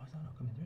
is that not coming through?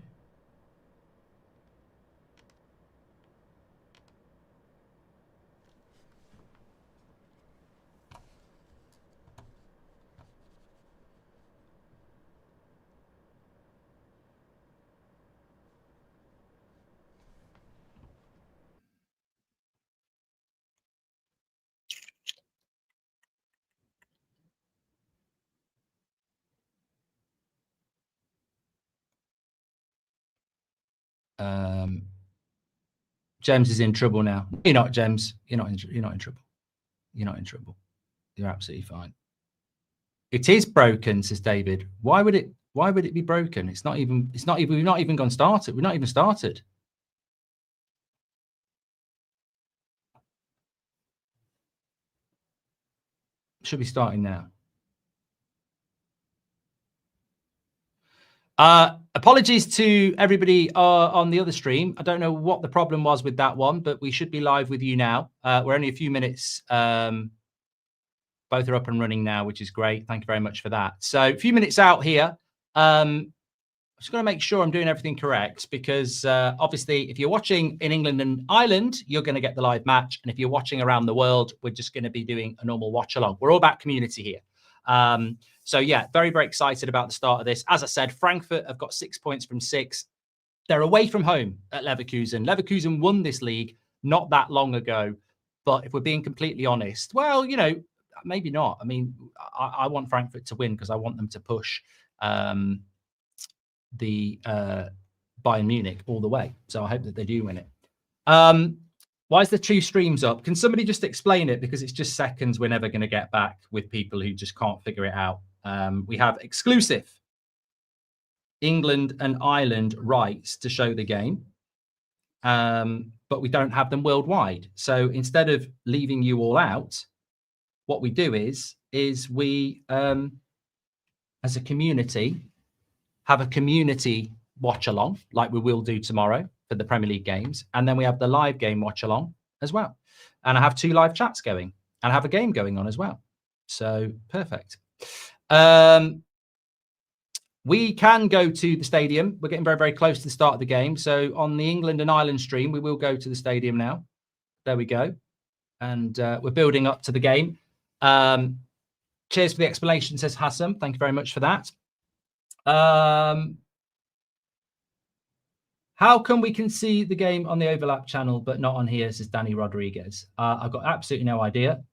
James is in trouble now. You're not, James. You're not in trouble. You're not in trouble. You're absolutely fine. It is broken, says David. Why would it be broken? We've not even gone started. We've not even started. Should be starting now. Apologies to everybody on the other stream. I don't know what the problem was with that one, but we should be live with you now. We're only a few minutes. Both are up and running now, which is great. Thank you very much for that. So a few minutes out here. I'm just going to make sure I'm doing everything correct because obviously if you're watching in England and Ireland, you're going to get the live match. And if you're watching around the world, we're just going to be doing a normal watch along. We're all about community here. So yeah, very, very excited about the start of this. As I said, Frankfurt have got 6 points from 6. They're away from home at Leverkusen. Leverkusen won this league not that long ago. But if we're being completely honest, well, you know, maybe not. I mean, I want Frankfurt to win because I want them to push the Bayern Munich all the way. So I hope that they do win it. Why is the 2 streams up? Can somebody just explain it? Because it's just seconds. We're never going to get back with people who just can't figure it out. We have exclusive England and Ireland rights to show the game. But we don't have them worldwide. So instead of leaving you all out, what we do is we, as a community, have a community watch along like we will do tomorrow for the Premier League games. And then we have the live game watch along as well. And I have 2 live chats going and I have a game going on as well. So perfect. We can go to the stadium. We're getting very, very close to the start of the game. So on the England and Ireland stream, we will go to the stadium now. There we go. And we're building up to the game. Cheers for the explanation, says Hassam. Thank you very much for that. How come we can see the game on the overlap channel, but not on here, says Danny Rodriguez. I've got absolutely no idea.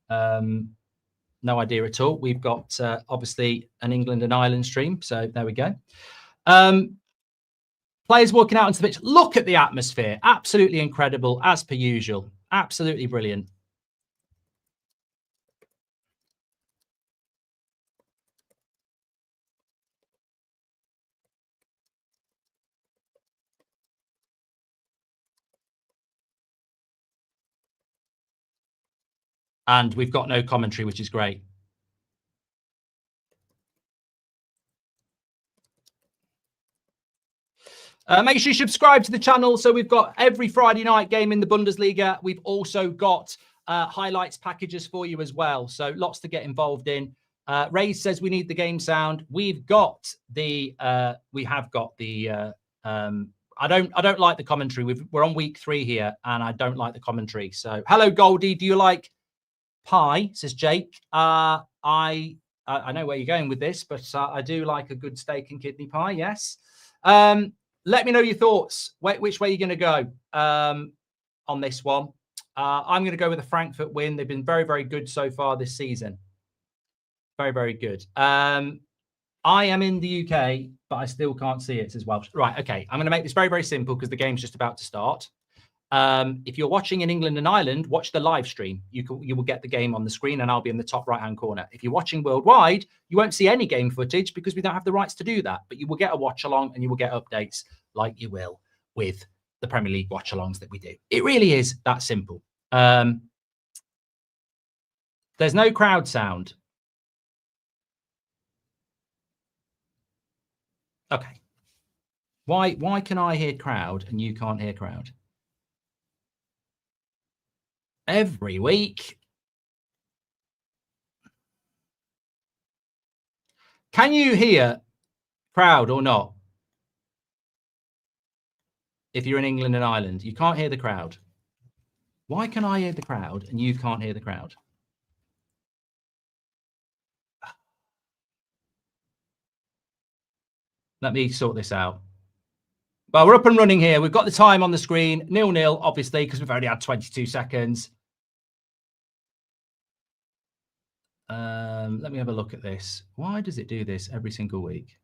No idea at all. We've got, obviously, an England and Ireland stream. So there we go. Players walking out onto the pitch. Look at the atmosphere. Absolutely incredible, as per usual. Absolutely brilliant. And we've got no commentary, which is great. Make sure you subscribe to the channel. So we've got every Friday night game in the Bundesliga. We've also got highlights packages for you as well. So lots to get involved in. Ray says we need the game sound. We've got the, I don't like the commentary. We're on week 3 here and I don't like the commentary. So hello, Goldie. Do you like pie? Says Jake. I know where you're going with this, but I do like a good steak and kidney pie. Yes. Let me know your thoughts. Which way you're going to go on this one. I'm going to go with a Frankfurt win. They've been very, very good so far this season. Very, very good. I am in the UK, but I still can't see it, says Welsh. Right, okay. I'm going to make this very, very simple because the game's just about to start. If you're watching in England and Ireland, watch the live stream. You will get the game on the screen and I'll be in the top right-hand corner. If you're watching worldwide, you won't see any game footage because we don't have the rights to do that. But you will get a watch-along and you will get updates like you will with the Premier League watch-alongs that we do. It really is that simple. There's no crowd sound. Okay. Why can I hear crowd and you can't hear crowd? Every week. Can you hear crowd or not? if you're in England and Ireland. You can't hear the crowd. Why can I hear the crowd and you can't hear the crowd? Let me sort this out. Well, we're up and running here. We've got the time on the screen. 0-0, obviously, because we've only had 22 seconds. Let me have a look at this. Why does it do this every single week?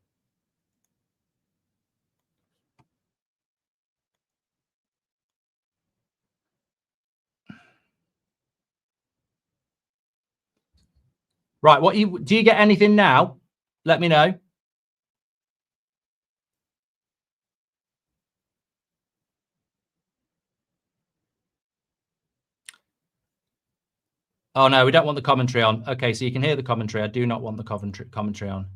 Right, do you get anything now? Let me know. Oh, no, we don't want the commentary on. Okay, so you can hear the commentary. I do not want the commentary on.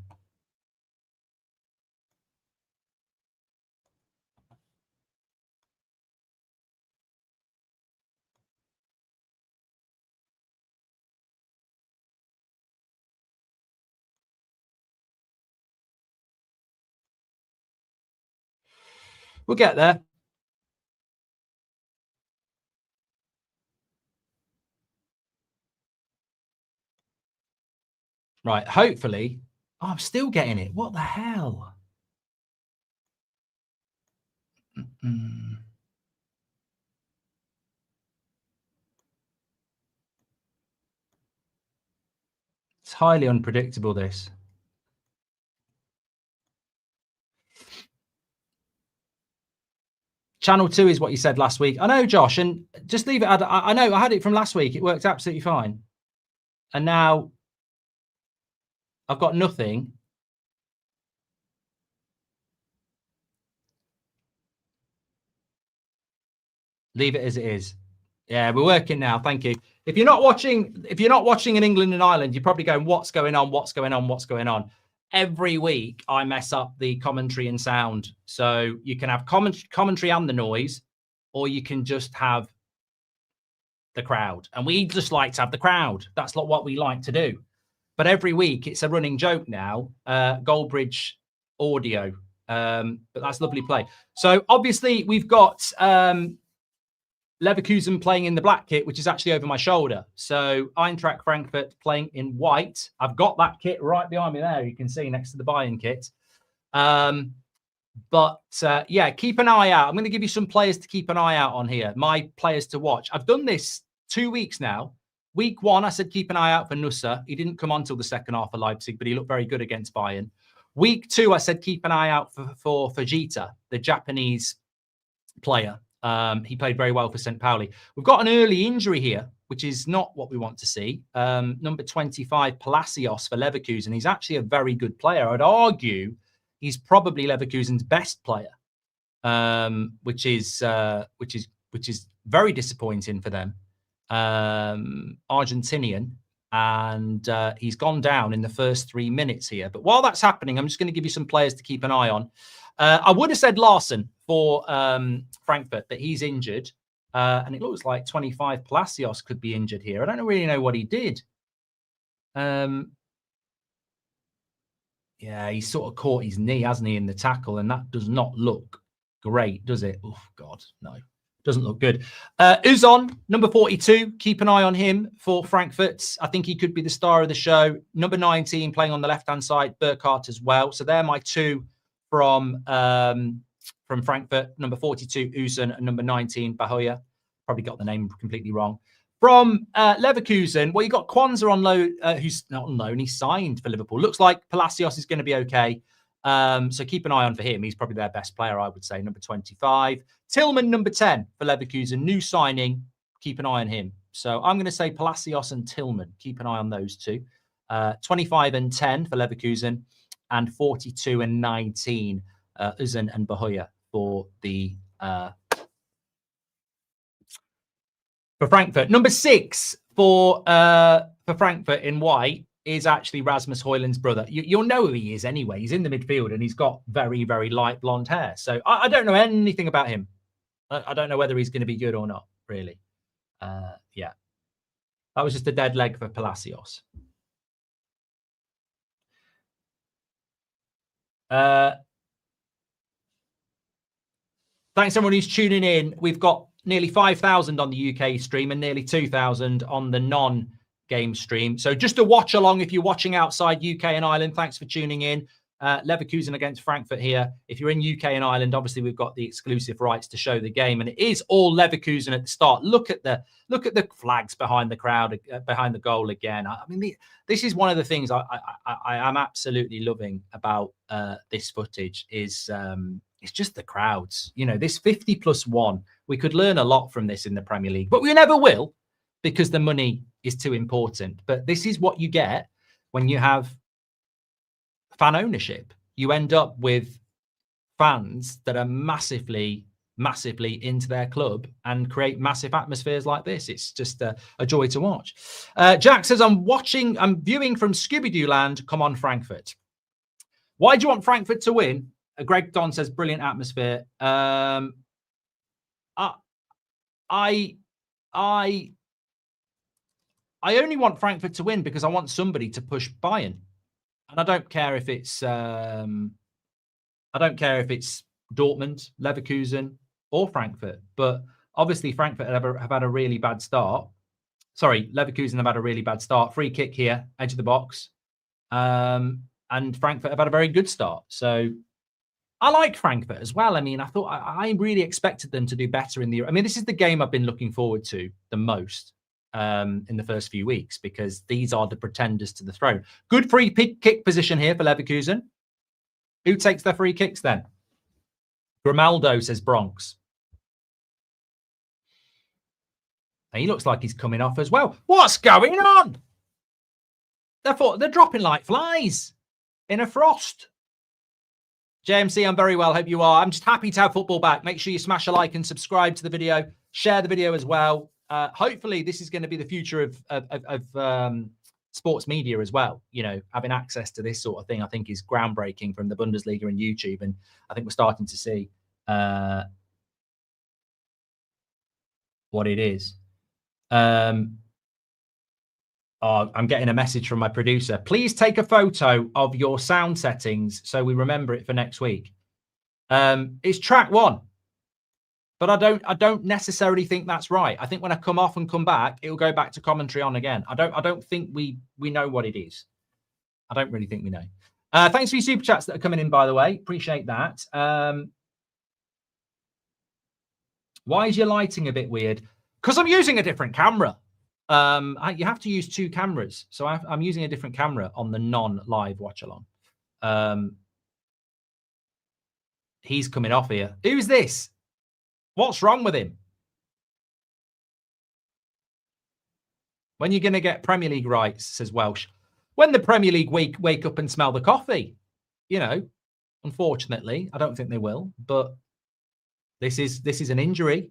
We'll get there. Right, hopefully. Oh, I'm still getting it. What the hell? It's highly unpredictable, this. Channel 2 is what you said last week. I know, Josh, and just leave it. I know I had it from last week. It worked absolutely fine. And now I've got nothing. Leave it as it is. Yeah, we're working now. Thank you. If you're not watching in England and Ireland, you're probably going, what's going on? What's going on? What's going on? Every week I mess up the commentary and sound. So you can have commentary and the noise, or you can just have the crowd. And we just like to have the crowd. That's not what we like to do. But every week it's a running joke now. Goldbridge audio. But that's lovely play. So obviously we've got Leverkusen playing in the black kit, which is actually over my shoulder. So Eintracht Frankfurt playing in white. I've got that kit right behind me there. You can see next to the Bayern kit. Yeah, keep an eye out. I'm going to give you some players to keep an eye out on here. My players to watch. I've done this 2 weeks now. Week 1, I said keep an eye out for Nusa. He didn't come on till the second half of Leipzig, but he looked very good against Bayern. Week 2, I said keep an eye out for Fujita, the Japanese player. He played very well for St. Pauli. We've got an early injury here, which is not what we want to see. Number 25, Palacios for Leverkusen. He's actually a very good player. I'd argue he's probably Leverkusen's best player, which is very disappointing for them. Argentinian, and he's gone down in the first 3 minutes here. But while that's happening, I'm just going to give you some players to keep an eye on. I would have said Larson for Frankfurt, but he's injured. And it looks like 25 Palacios could be injured here. I don't really know what he did. Yeah, he's sort of caught his knee, hasn't he, in the tackle? And that does not look great, does it? Oh, God, no. Doesn't look good. Uzon, number 42. Keep an eye on him for Frankfurt. I think he could be the star of the show. Number 19, playing on the left-hand side, Burkhardt as well. So they're my two from Frankfurt. Number 42, Uzon, and number 19, Bahoya. Probably got the name completely wrong. From Leverkusen, well, you got Kwanzaa on loan, who's not on loan. He's signed for Liverpool. Looks like Palacios is going to be okay. So keep an eye on for him. He's probably their best player, I would say, number 25. Tillman, number 10 for Leverkusen. New signing. Keep an eye on him. So I'm going to say Palacios and Tillman. Keep an eye on those two. 25 and 10 for Leverkusen, and 42 and 19, Uzun and Bahoya for the for Frankfurt. Number 6 for Frankfurt in white is actually Rasmus Højlund's brother. You'll know who he is anyway. He's in the midfield and he's got very, very light blonde hair. So I don't know anything about him. I don't know whether he's going to be good or not, really. Yeah. That was just a dead leg for Palacios. Thanks everyone who's tuning in. We've got nearly 5,000 on the UK stream and nearly 2,000 on the non-game stream. So just a watch along if you're watching outside UK and Ireland. Thanks for tuning in. Leverkusen against Frankfurt here. If you're in UK and Ireland, obviously we've got the exclusive rights to show the game, and it is all Leverkusen at the start. Look at the flags behind the crowd, behind the goal again. I mean, this is one of the things I am absolutely loving about this footage is it's just the crowds. You know, this 50+1. We could learn a lot from this in the Premier League, but we never will because the money is too important. But this is what you get when you have fan ownership. You end up with fans that are massively into their club and create massive atmospheres like this. It's just a joy to watch. Jack says, I'm viewing from Scooby-Doo land. Come on, Frankfurt. Why do you want Frankfurt to win? Greg Don says, brilliant atmosphere. I only want Frankfurt to win because I want somebody to push Bayern. And I don't care if it's Dortmund, Leverkusen, or Frankfurt. But obviously, Frankfurt have had a really bad start. Sorry, Leverkusen have had a really bad start. Free kick here, edge of the box. And Frankfurt have had a very good start. So I like Frankfurt as well. I mean, I really expected them to do better in the. I mean, this is the game I've been looking forward to the most in the first few weeks because these are the pretenders to the throne. Good free kick position here for Leverkusen. Who takes their free kicks then? Grimaldo, says Bronx. And he looks like he's coming off as well. What's going on? They're dropping like flies in a frost. JMC, I'm very well. Hope you are. I'm just happy to have football back. Make sure you smash a like and subscribe to the video. Share the video as well. Hopefully, this is going to be the future of sports media as well. You know, having access to this sort of thing, I think, is groundbreaking from the Bundesliga and YouTube. And I think we're starting to see what it is. I'm getting a message from my producer. Please take a photo of your sound settings so we remember it for next week. It's track 1. But I don't necessarily think that's right. I think when I come off and come back, it will go back to commentary on again. I don't think we know what it is. I don't really think we know. Thanks for your super chats that are coming in, by the way. Appreciate that. Why is your lighting a bit weird? Because I'm using a different camera. You have to use 2 cameras. So I'm using a different camera on the non-live watch along. He's coming off here. Who's this? What's wrong with him? When you're going to get Premier League rights, says Welsh. When the Premier League wake up and smell the coffee. You know, unfortunately, I don't think they will. But this is an injury.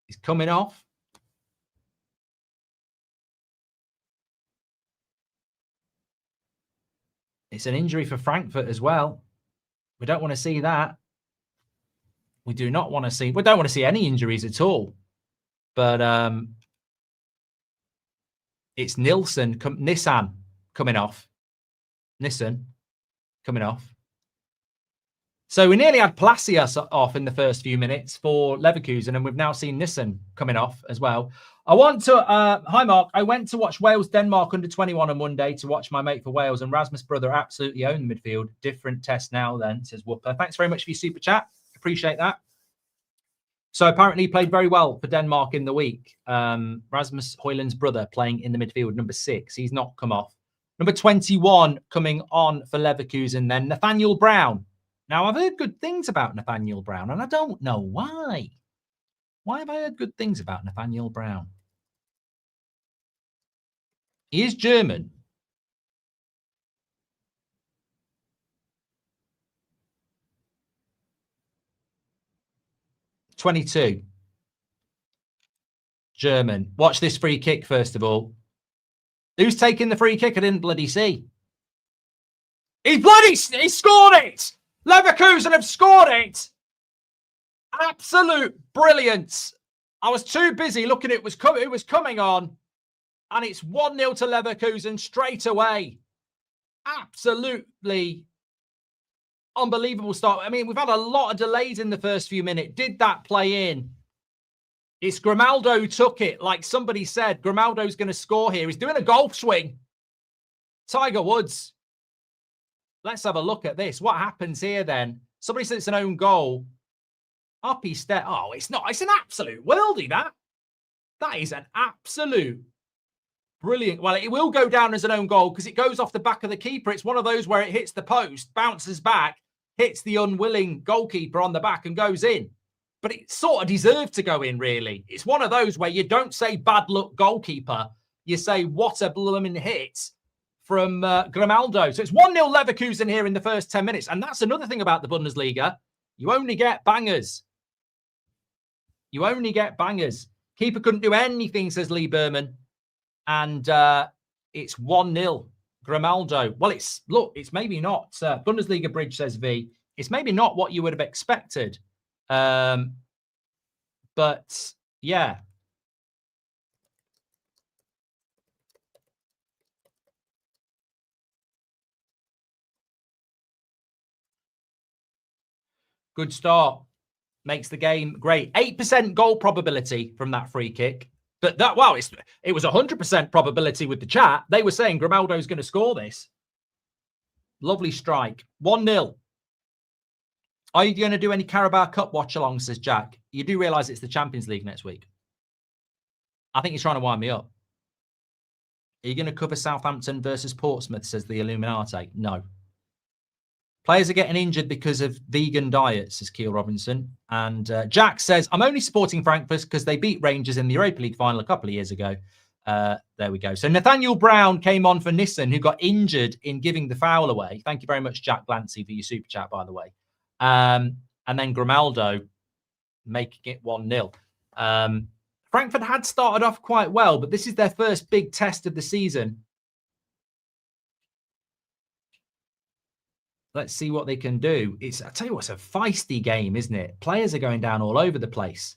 He's coming off. It's an injury for Frankfurt as well. We don't want to see that. We do not want to see. We don't want to see any injuries at all. But it's Nissan coming off. Nissan coming off. So we nearly had Palacios off in the first few minutes for Leverkusen, and we've now seen Nissan coming off as well. I want to, hi Mark, I went to watch Wales-Denmark under 21 on Monday to watch my mate for Wales, and Rasmus' brother absolutely owned the midfield. Different test now then, says Whooper. Thanks very much for your super chat. Appreciate that. So apparently he played very well for Denmark in the week. Rasmus Højlund's brother playing in the midfield, number 6. He's not come off. Number 21 coming on for Leverkusen then, Nathaniel Brown. Now, I've heard good things about Nathaniel Brown, and I don't know why. Why have I heard good things about Nathaniel Brown? He is German. (22) German. Watch this free kick, first of all. Who's taking the free kick? I didn't bloody see. He scored it! Leverkusen have scored it! Absolute brilliance. I was too busy looking at it was coming on. And it's 1-0 to Leverkusen straight away. Absolutely unbelievable start. I mean, we've had a lot of delays in the first few minutes. Did that play in? It's Grimaldo who took it. Like somebody said, Grimaldo's going to score here. He's doing a golf swing. Tiger Woods. Let's have a look at this. What happens here then? Somebody said it's an own goal. Up he step. Oh, it's not. It's an absolute worldie, that. That is an absolute brilliant. Well, it will go down as an own goal because it goes off the back of the keeper. It's one of those where it hits the post, bounces back, hits the unwilling goalkeeper on the back and goes in. But it sort of deserved to go in, really. It's one of those where you don't say bad luck goalkeeper. You say, what a blooming hit from Grimaldo. So it's 1-0 Leverkusen here in the first 10 minutes. And that's another thing about the Bundesliga. You only get bangers. You only get bangers. Keeper couldn't do anything, says Lee Berman. And it's 1-0 Grimaldo. Well, it's maybe not. Bundesliga Bridge, says V. It's maybe not what you would have expected. But yeah. Good start. Makes the game great. 8% goal probability from that free kick. But that, wow, it was 100% probability with the chat. They were saying Grimaldo's going to score this. Lovely strike. 1-0. Are you going to do any Carabao Cup watch-along, says Jack? You do realise it's the Champions League next week. I think he's trying to wind me up. Are you going to cover Southampton versus Portsmouth, says the Illuminati? No. Players are getting injured because of vegan diets, says Keel Robinson. And Jack says, I'm only supporting Frankfurt because they beat Rangers in the Europa League final a couple of years ago. There we go. So Nathaniel Brown came on for Nissen, who got injured in giving the foul away. Thank you very much, Jack Glancy, for your super chat, by the way. And then Grimaldo making it 1-0. Frankfurt had started off quite well, but this is their first big test of the season. Let's see what they can do. I tell you what, it's a feisty game, isn't it? Players are going down all over the place.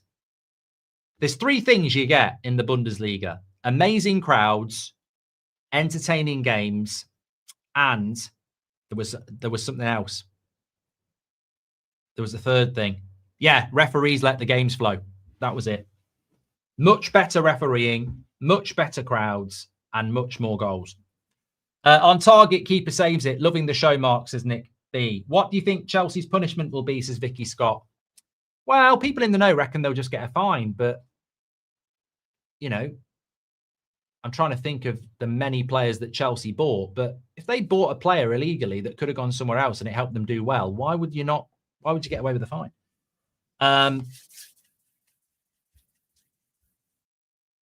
There's three things you get in the Bundesliga: amazing crowds, entertaining games, and there was something else. There was a third thing. Yeah, referees let the games flow. That was it. Much better refereeing, much better crowds, and much more goals. On target, keeper saves it. Loving the show, Mark, says Nick B. What do you think Chelsea's punishment will be, says Vicky Scott? Well, people in the know reckon they'll just get a fine, but, you know, I'm trying to think of the many players that Chelsea bought, but if they bought a player illegally that could have gone somewhere else and it helped them do well, why would you get away with a fine?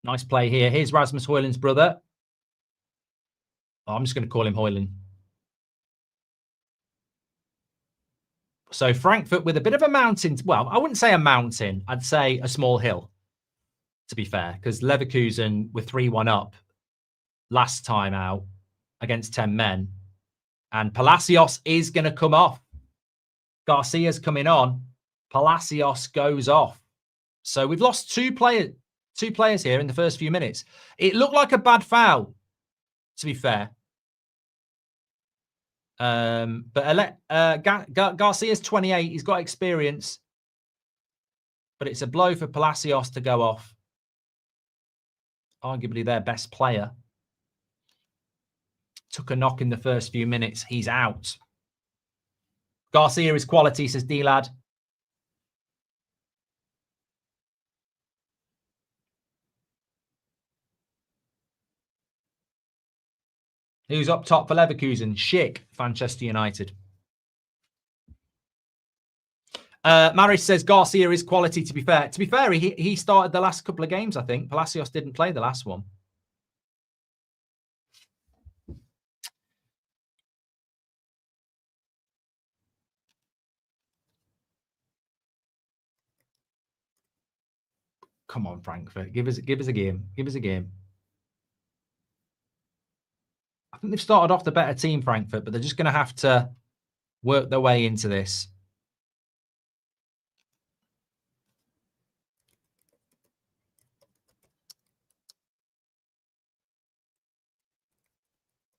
Nice play here. Here's Rasmus Højlund's brother. Oh, I'm just going to call him Højlund. So Frankfurt with a bit of a mountain. Well, I wouldn't say a mountain. I'd say a small hill, to be fair, because Leverkusen were 3-1 up last time out against 10 men. And Palacios is going to come off. Garcia's coming on. Palacios goes off. So we've lost two players here in the first few minutes. It looked like a bad foul, to be fair. But Garcia's 28. He's got experience. But it's a blow for Palacios to go off. Arguably their best player. Took a knock in the first few minutes. He's out. Garcia is quality, says D-Lad. Who's up top for Leverkusen? Schick, Manchester United. Maris says Garcia is quality, to be fair. To be fair, he started the last couple of games, I think. Palacios didn't play the last one. Come on, Frankfurt. Give us a game. Give us a game. I think they've started off the better team, Frankfurt, but they're just going to have to work their way into this.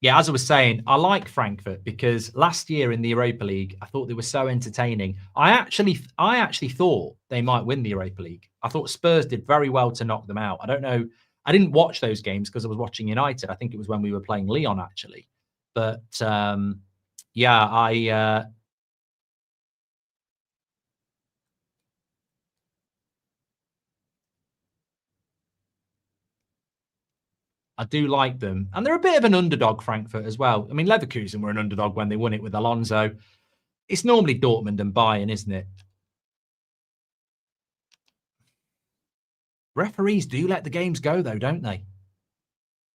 Yeah, as I was saying, I like Frankfurt because last year in the Europa League, I thought they were so entertaining. I actually thought they might win the Europa League. I thought Spurs did very well to knock them out. I don't know. I didn't watch those games because I was watching United. I think it was when we were playing Lyon actually. But yeah, I do like them. And they're a bit of an underdog, Frankfurt, as well. I mean, Leverkusen were an underdog when they won it with Alonso. It's normally Dortmund and Bayern, isn't it? Referees do let the games go, though, don't they?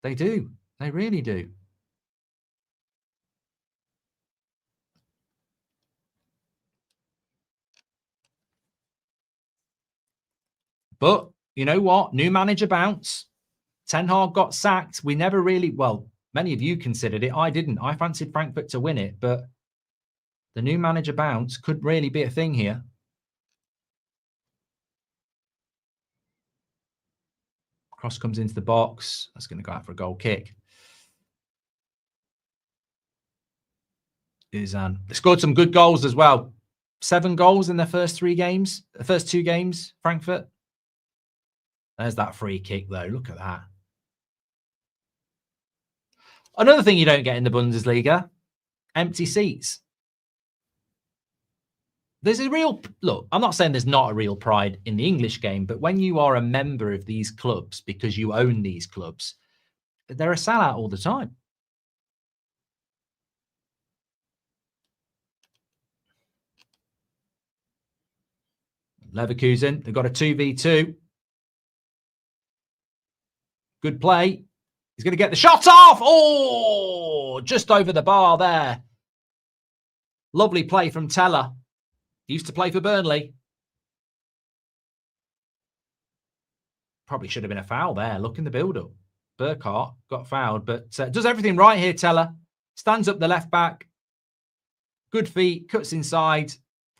They do. They really do. But you know what? New manager bounce. Ten Hag got sacked. We never really, well, many of you considered it. I didn't. I fancied Frankfurt to win it, but the new manager bounce could really be a thing here. Cross comes into the box. That's going to go out for a goal kick. They scored some good goals as well. 7 goals in their first 3 games. The first 2 games, Frankfurt. There's that free kick, though. Look at that. Another thing you don't get in the Bundesliga, empty seats. There's a real, look, I'm not saying there's not a real pride in the English game, but when you are a member of these clubs because you own these clubs, they're a sellout all the time. Leverkusen, they've got a 2v2. Good play. He's going to get the shot off. Oh, just over the bar there. Lovely play from Teller. He used to play for Burnley. Probably should have been a foul there. Look in the build-up. Burkhardt got fouled, but does everything right here, Teller. Stands up the left back. Good feet, cuts inside.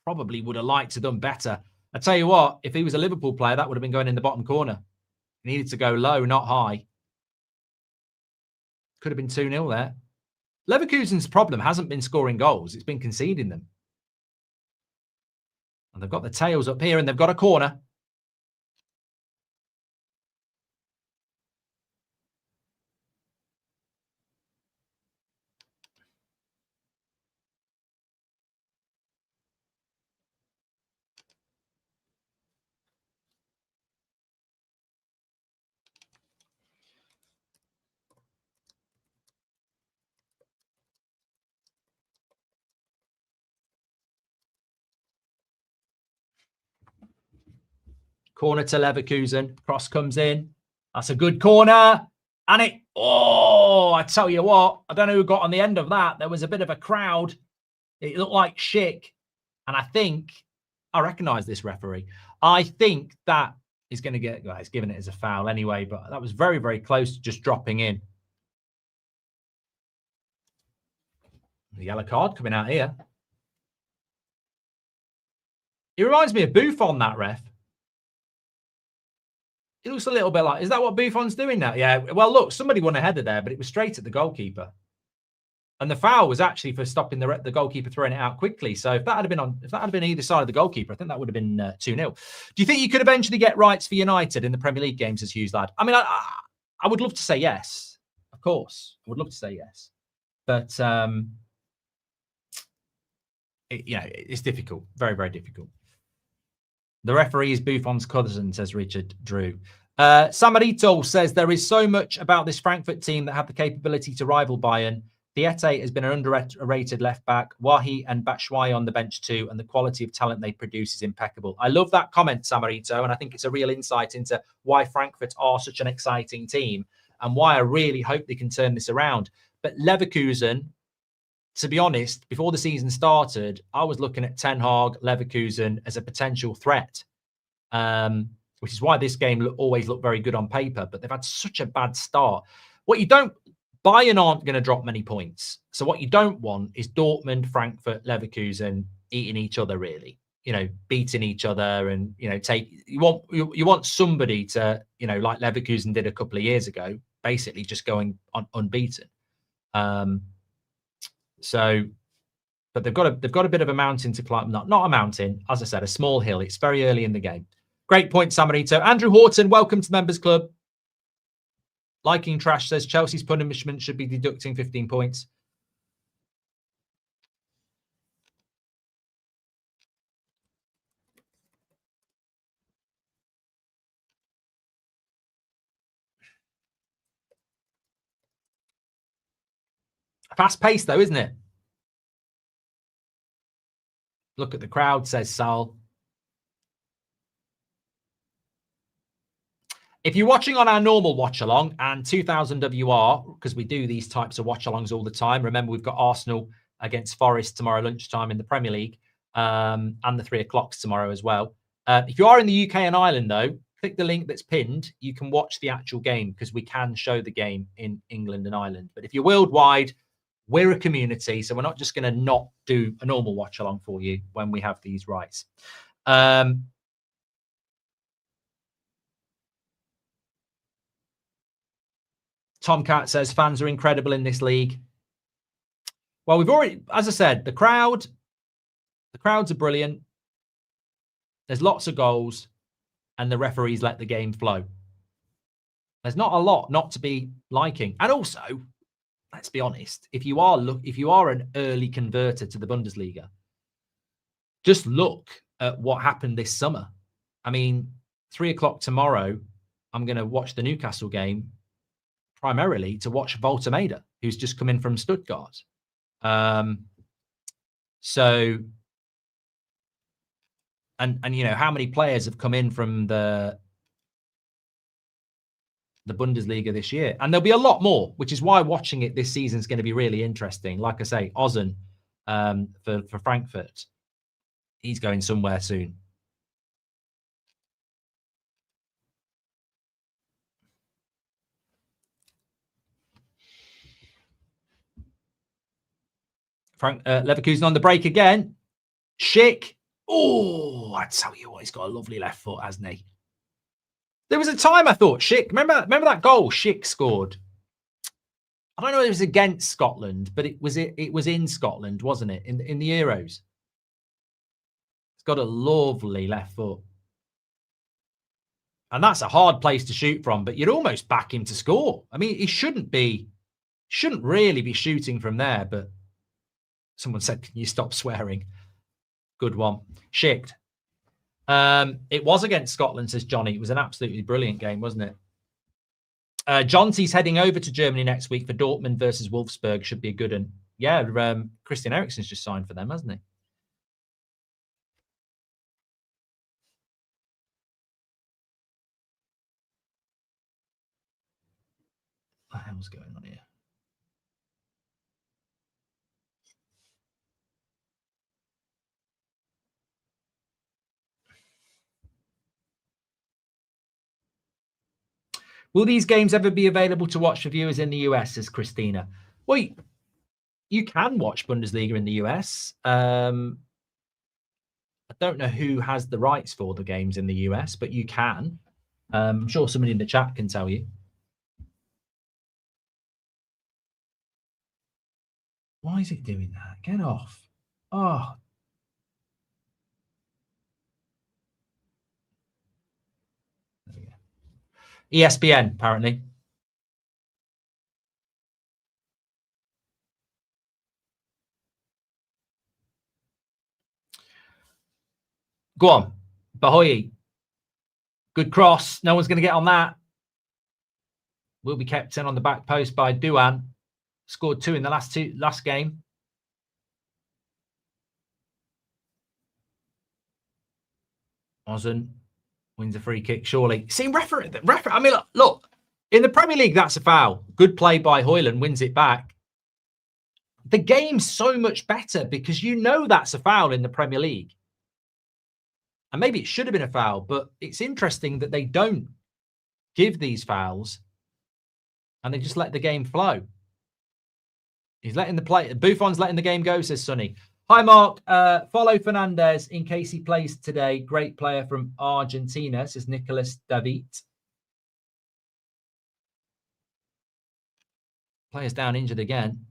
Probably would have liked to have done better. I tell you what, if he was a Liverpool player, that would have been going in the bottom corner. He needed to go low, not high. Could have been 2-0 there. Leverkusen's problem hasn't been scoring goals. It's been conceding them. And they've got the tails up here and they've got a corner. Corner to Leverkusen. Cross comes in. That's a good corner. And it, oh, I tell you what, I don't know who got on the end of that. There was a bit of a crowd. It looked like Schick. And I think, I recognise this referee. I think that is going to get, well, he's given it as a foul anyway, but that was very, very close to just dropping in. The yellow card coming out here. He reminds me of Buffon, that ref. It looks a little bit like, is that what Buffon's doing now? Yeah, well, look, somebody won a header there, but it was straight at the goalkeeper. And the foul was actually for stopping the goalkeeper throwing it out quickly. So if that had been either side of the goalkeeper, I think that would have been 2-0. Do you think you could eventually get rights for United in the Premier League games as Hughes lad? I mean, I would love to say yes. Of course. I would love to say yes. But, it's difficult. Very, very difficult. The referee is Buffon's cousin, says Richard Drew. Samarito says, there is so much about this Frankfurt team that have the capability to rival Bayern. Diete has been an underrated left back. Wahi and Batshuayi on the bench too, and the quality of talent they produce is impeccable. I love that comment, Samarito, and I think it's a real insight into why Frankfurt are such an exciting team and why I really hope they can turn this around. But Leverkusen, to be honest, before the season started, I was looking at Ten Hag, Leverkusen as a potential threat, which is why this game always looked very good on paper, but they've had such a bad start. Bayern aren't going to drop many points. So what you don't want is Dortmund, Frankfurt, Leverkusen eating each other, really, beating each other. And, you want somebody to, like Leverkusen did a couple of years ago, basically just going unbeaten. But they've got a bit of a mountain to climb. Not a mountain, as I said, a small hill. It's very early in the game. Great point, Samarito. Andrew Horton, welcome to the Members Club. Liking Trash says Chelsea's punishment should be deducting 15 points. Fast paced, though, isn't it? Look at the crowd, says Sal. If you're watching on our normal watch along and 2000 WR, because we do these types of watch alongs all the time. Remember, we've got Arsenal against Forest tomorrow lunchtime in the Premier League, and the 3 o'clocks tomorrow as well. If you are in the UK and Ireland, though, click the link that's pinned. You can watch the actual game because we can show the game in England and Ireland. But if you're worldwide, we're a community, so we're not just going to not do a normal watch along for you when we have these rights. Tomcat says fans are incredible in this league. Well, we've already, as I said, the crowds are brilliant. There's lots of goals, and the referees let the game flow. There's not a lot not to be liking, and also, let's be honest, if you are an early converter to the Bundesliga, just look at what happened this summer. I mean, 3 o'clock tomorrow, I'm going to watch the Newcastle game primarily to watch Voltemeda, who's just come in from Stuttgart. So, and you know, how many players have come in from the Bundesliga this year? And there'll be a lot more, which is why watching it this season is going to be really interesting. Like I say, Ozan for Frankfurt, he's going somewhere soon. Leverkusen on the break again. Schick. Oh, I tell you what, he's got a lovely left foot, hasn't he? There was a time I thought Schick, remember that goal Schick scored? I don't know if it was against Scotland, but it was in Scotland, wasn't it? In the Euros. It's got a lovely left foot. And that's a hard place to shoot from, but you'd almost back him to score. I mean, he shouldn't really be shooting from there, but someone said, can you stop swearing? Good one. Schick. It was against Scotland, says Johnny. It was an absolutely brilliant game, wasn't it? Jonty's heading over to Germany next week for Dortmund versus Wolfsburg. Should be a good one. Yeah, Christian Eriksen's just signed for them, hasn't he? What the hell's going on here? Will these games ever be available to watch for viewers in the US, says Christina? Well, you can watch Bundesliga in the US. I don't know who has the rights for the games in the US, but you can. I'm sure somebody in the chat can tell you. Why is it doing that? Get off. Oh. There we go. ESPN, apparently. Go on. Bahoyi. Good cross. No one's going to get on that. Will be kept in on the back post by Duan. Scored 2 in the last game. Ozan wins a free kick, surely. See, referee. I mean, look, in the Premier League, that's a foul. Good play by Højlund, wins it back. The game's so much better because you know that's a foul in the Premier League. And maybe it should have been a foul, but it's interesting that they don't give these fouls and they just let the game flow. He's letting the play. Buffon's letting the game go, says Sonny. Hi, Mark. Follow Fernandez in case he plays today. Great player from Argentina, says Nicholas David. Players down injured again.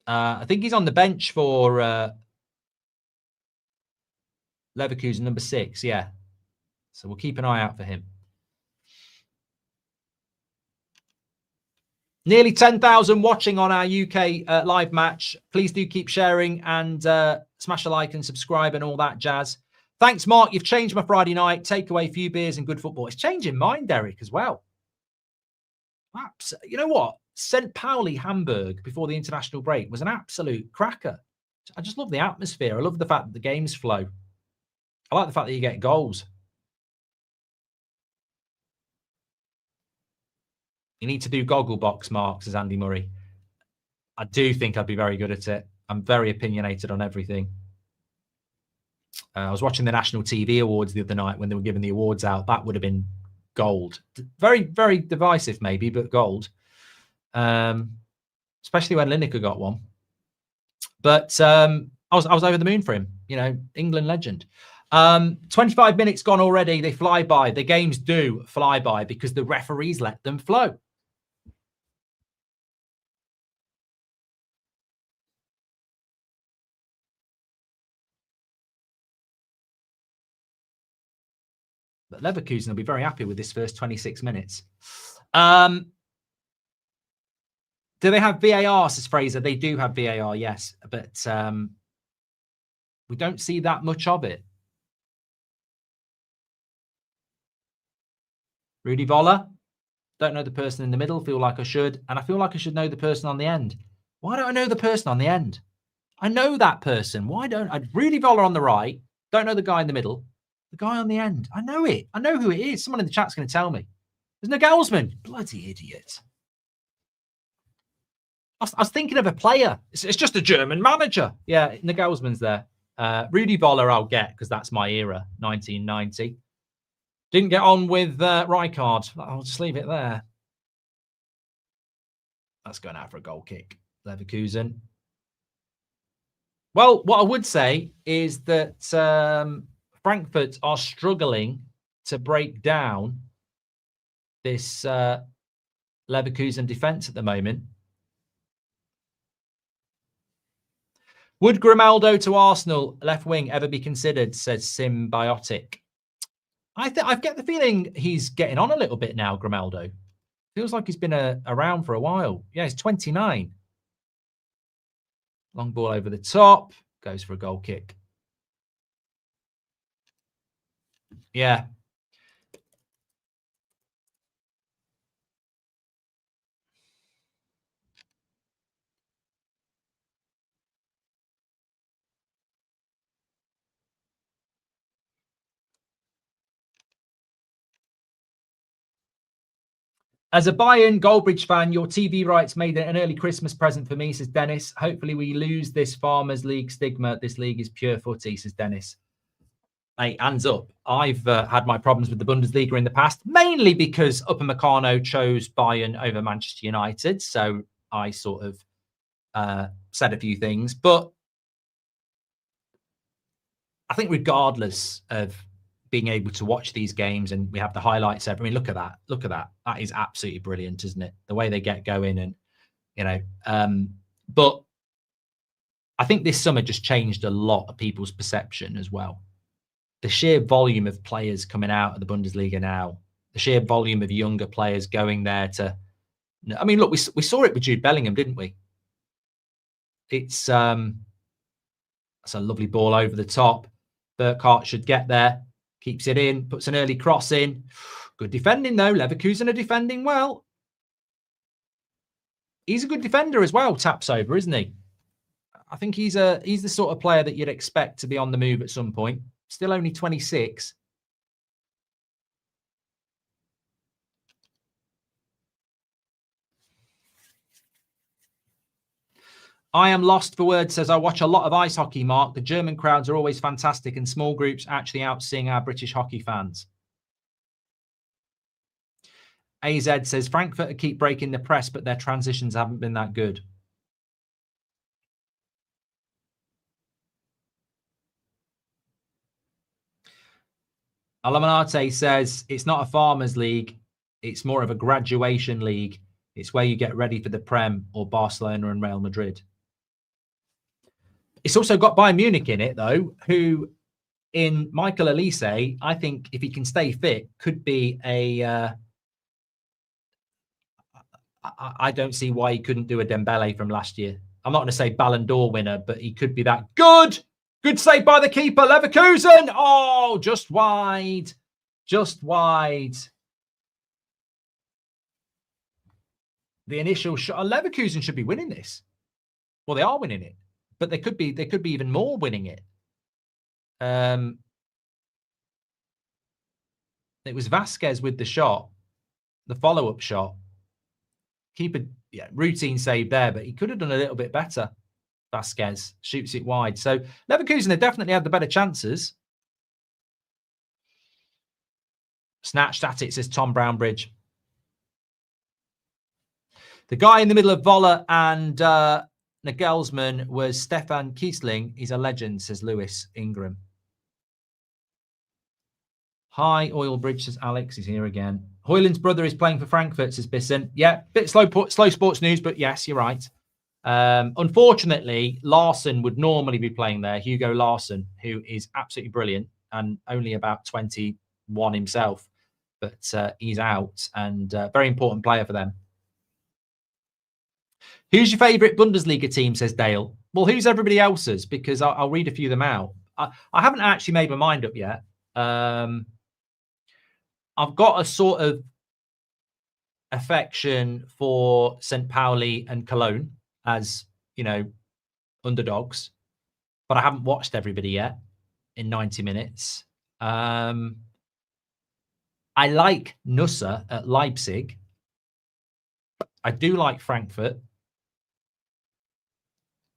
I think he's on the bench for Leverkusen, number 6. Yeah. So we'll keep an eye out for him. Nearly 10,000 watching on our UK live match. Please do keep sharing and smash a like and subscribe and all that jazz. Thanks, Mark. You've changed my Friday night. Take away a few beers and good football. It's changing mine, Derek, as well. You know what? St. Pauli, Hamburg, before the international break was an absolute cracker. I just love the atmosphere. I love the fact that the games flow. I like the fact that you get goals. You need to do goggle box, Mark, says Andy Murray. I do think I'd be very good at it. I'm very opinionated on everything. I was watching the National TV Awards the other night when they were giving the awards out. That would have been gold. Very, very divisive maybe, but gold. Especially when Lineker got one. But I was over the moon for him. You know, England legend. 25 minutes gone already. They fly by. The games do fly by because the referees let them flow. But Leverkusen will be very happy with this first 26 minutes. Do they have VAR, says Fraser? They do have VAR, yes. But we don't see that much of it. Rudy Voller. Don't know the person in the middle. Feel like I should. And I feel like I should know the person on the end. Why don't I know the person on the end? I know that person. Why don't I? Rudy Voller on the right. Don't know the guy in the middle. The guy on the end. I know it. I know who it is. Someone in the chat's going to tell me. There's Nagelsmann. Bloody idiot. I was thinking of a player. It's just a German manager. Yeah, Nagelsmann's there. Rudy Voller I'll get because that's my era, 1990. Didn't get on with Rijkaard. I'll just leave it there. That's going out for a goal kick. Leverkusen. Well, what I would say is that Frankfurt are struggling to break down this Leverkusen defence at the moment. Would Grimaldo to Arsenal left wing ever be considered, says Symbiotic? I get the feeling he's getting on a little bit now, Grimaldo. Feels like he's been around for a while. Yeah, he's 29. Long ball over the top. Goes for a goal kick. Yeah. As a Bayern Goldbridge fan, your TV rights made an early Christmas present for me, says Dennis. Hopefully we lose this Farmers League stigma. This league is pure footy, says Dennis. Hey, hands up. I've had my problems with the Bundesliga in the past, mainly because Upper Meccano chose Bayern over Manchester United. So I sort of said a few things. But I think regardless of being able to watch these games and we have the highlights. I mean, look at that. Look at that. That is absolutely brilliant, isn't it? The way they get going and, you know, but I think this summer just changed a lot of people's perception as well. The sheer volume of players coming out of the Bundesliga now, the sheer volume of younger players going there to, I mean, look, we saw it with Jude Bellingham, didn't we? It's a lovely ball over the top. Burkhart should get there. Keeps it in, puts an early cross in. Good defending, though. Leverkusen are defending well. He's a good defender as well, taps over, isn't he? I think he's the sort of player that you'd expect to be on the move at some point. Still only 26. I am lost for words, says I watch a lot of ice hockey, Mark. The German crowds are always fantastic and small groups actually out-sing our British hockey fans. AZ says Frankfurt keep breaking the press, but their transitions haven't been that good. Alamanate says it's not a farmers league. It's more of a graduation league. It's where you get ready for the Prem or Barcelona and Real Madrid. It's also got Bayern Munich in it, though, who in Michael Elise, I think if he can stay fit, could be a... I don't see why he couldn't do a Dembele from last year. I'm not going to say Ballon d'Or winner, but he could be that good. Good save by the keeper, Leverkusen. Oh, just wide. Just wide. The initial shot. Leverkusen should be winning this. Well, they are winning it, but they could be even more winning it. It was Vasquez with the shot, the follow-up shot. Keeper, yeah, routine save there, but he could have done a little bit better. Vasquez shoots it wide. So Leverkusen have definitely had the better chances. Snatched at it, says Tom Brownbridge. The guy in the middle of Voller and Nagelsmann was Stefan Kiesling. He's a legend, says Lewis Ingram. Hi, Oilbridge, says Alex. He's here again. Hoyland's brother is playing for Frankfurt, says Bisson. Yeah, bit slow sports news, but yes, you're right. Unfortunately, Larson would normally be playing there. Hugo Larson, who is absolutely brilliant and only about 21 himself, but he's out and very important player for them. Who's your favourite Bundesliga team, says Dale? Well, who's everybody else's? Because I'll read a few of them out. I haven't actually made my mind up yet. I've got a sort of affection for St. Pauli and Cologne as, you know, underdogs, but I haven't watched everybody yet in 90 minutes. I like Nusa at Leipzig. I do like Frankfurt.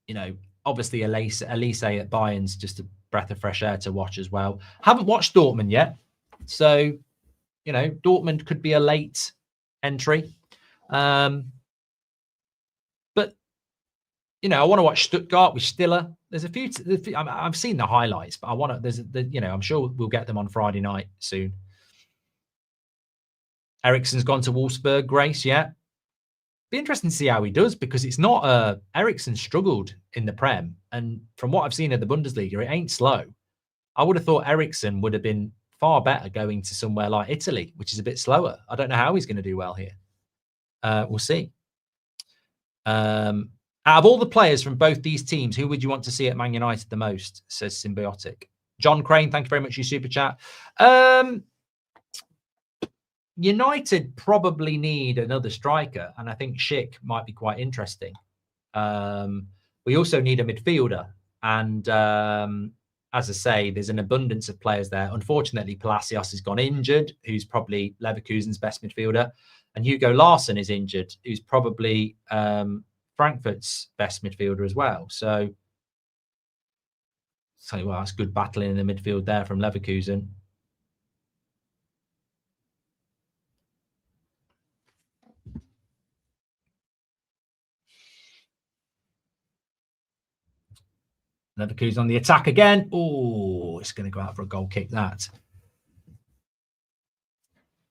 You know, obviously Elise at Bayern's just a breath of fresh air to watch as well. Haven't watched Dortmund yet. So, you know, Dortmund could be a late entry. But, you know, I want to watch Stuttgart with Stiller. There's a few, I've seen the highlights, but I want to, you know, I'm sure we'll get them on Friday night soon. Eriksen's gone to Wolfsburg, Grace, yeah. Be interesting to see how he does, because it's not Eriksen struggled in the Prem, and from what I've seen of the Bundesliga, it ain't slow. I would have thought Eriksen would have been far better going to somewhere like Italy, which is a bit slower. I don't know how he's going to do well here. We'll see. Out of all the players from both these teams, who would you want to see at Man United the most, says Symbiotic. John Crane, thank you very much for your super chat. United probably need another striker, and I think Schick might be quite interesting. We also need a midfielder, and as I say, there's an abundance of players there. Unfortunately, Palacios has gone injured, who's probably Leverkusen's best midfielder, and Hugo Larson is injured, who's probably Frankfurt's best midfielder as well. So, well, that's good battling in the midfield there from Leverkusen. Leverkusen on the attack again. Oh, it's going to go out for a goal kick, that.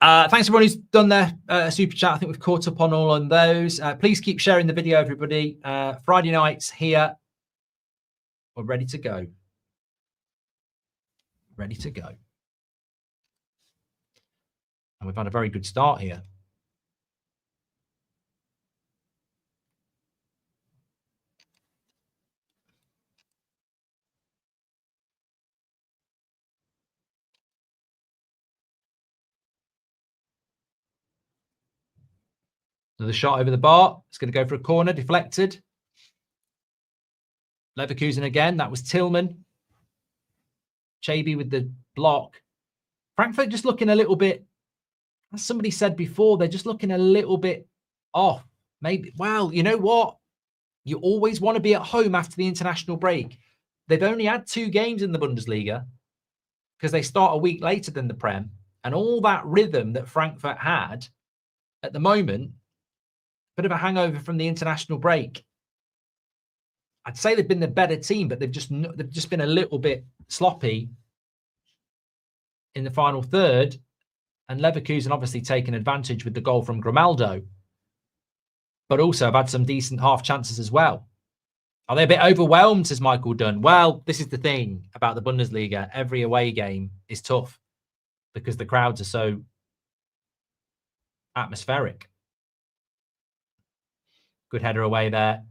Thanks everyone who's done their super chat. I think we've caught up on all on those. Please keep sharing the video, everybody. Friday nights here. We're ready to go. Ready to go. And we've had a very good start here. Another shot over the bar. It's going to go for a corner, deflected. Leverkusen again. That was Tillman. Chaby with the block. Frankfurt just looking a little bit, as somebody said before, they're just looking a little bit off. Maybe, well, you know what? You always want to be at home after the international break. They've only had 2 games in the Bundesliga because they start a week later than the Prem. And all that rhythm that Frankfurt had at the moment, bit of a hangover from the international break. I'd say they've been the better team, but they've just been a little bit sloppy in the final third, and Leverkusen obviously taken advantage with the goal from Grimaldo, but also have had some decent half chances as well. Are they a bit overwhelmed, says Michael Dunn? Well, this is the thing about the Bundesliga. Every away game is tough because the crowds are so atmospheric. Good header away there.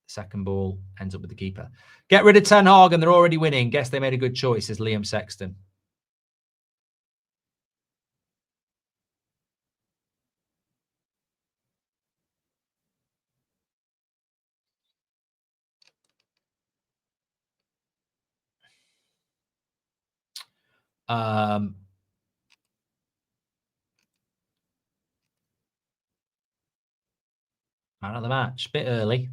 Second ball ends up with the keeper. Get rid of Ten Hag and they're already winning. Guess they made a good choice, says Liam Sexton. Man of the match, bit early.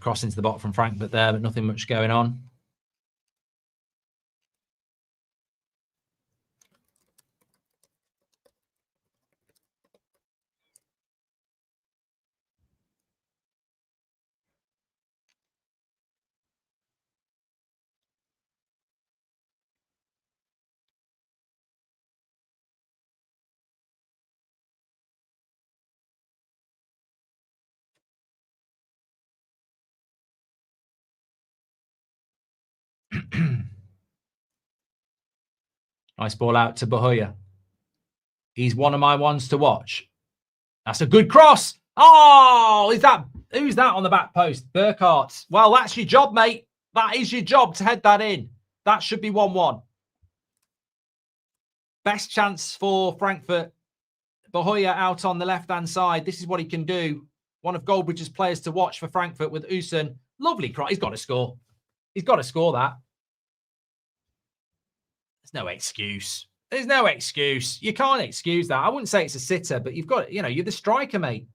Cross into the bottom from Frankfurt there, but nothing much going on. Nice ball out to Bahoya. He's one of my ones to watch. That's a good cross. Oh, who's that on the back post? Burkhardt. Well, that's your job, mate. That is your job to head that in. That should be 1-1. Best chance for Frankfurt. Bahoya out on the left-hand side. This is what he can do. One of Goldbridge's players to watch for Frankfurt with Usun. Lovely cross. He's got to score. He's got to score that. There's no excuse. There's no excuse. You can't excuse that. I wouldn't say it's a sitter, but you've got, you're the striker, mate.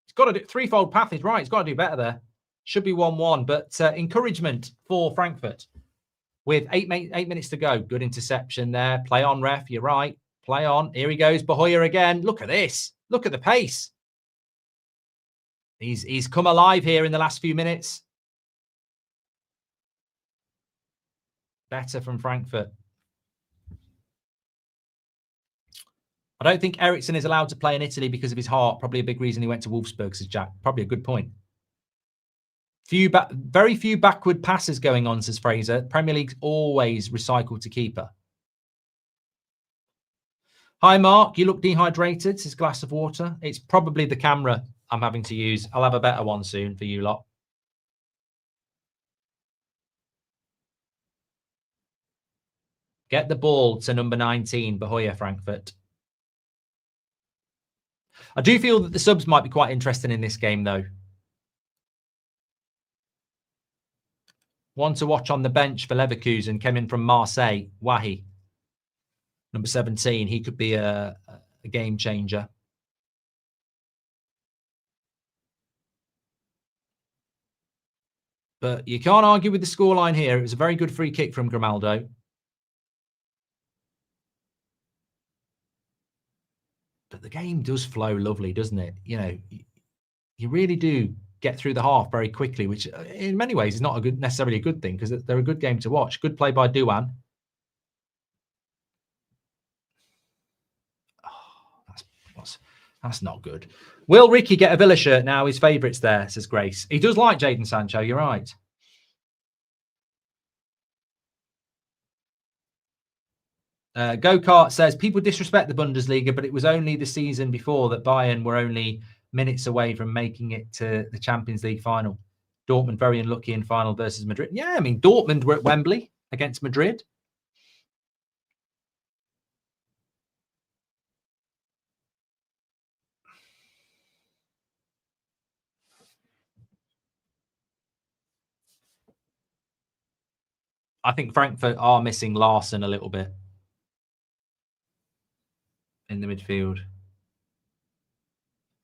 He's got to do threefold path. Is right. He's got to do better there. Should be 1-1, but encouragement for Frankfurt with 8 minutes to go. Good interception there. Play on, ref. You're right. Play on. Here he goes. Bahoya again. Look at this. Look at the pace. He's come alive here in the last few minutes. Better from Frankfurt. I don't think Ericsson is allowed to play in Italy because of his heart. Probably a big reason he went to Wolfsburg, says Jack. Probably a good point. Very few backward passes going on, says Fraser. Premier League's always recycled to keeper. Hi, Mark. You look dehydrated, says glass of water. It's probably the camera I'm having to use. I'll have a better one soon for you lot. Get the ball to number 19, Bahoya, Frankfurt. I do feel that the subs might be quite interesting in this game, though. One to watch on the bench for Leverkusen came in from Marseille, Wahi. Number 17, he could be a game changer. But you can't argue with the scoreline here. It was a very good free kick from Grimaldo. But the game does flow lovely, doesn't it? You really do get through the half very quickly, which in many ways is not necessarily a good thing because they're a good game to watch. Good play by Douan. Oh, that's not good. Will Ricky get a Villa shirt now? His favourites there, says Grace. He does like Jadon Sancho, you're right. Go-Kart says, people disrespect the Bundesliga, but it was only the season before that Bayern were only minutes away from making it to the Champions League final. Dortmund very unlucky in final versus Madrid. Yeah, I mean, Dortmund were at Wembley against Madrid. I think Frankfurt are missing Larson a little bit in the midfield.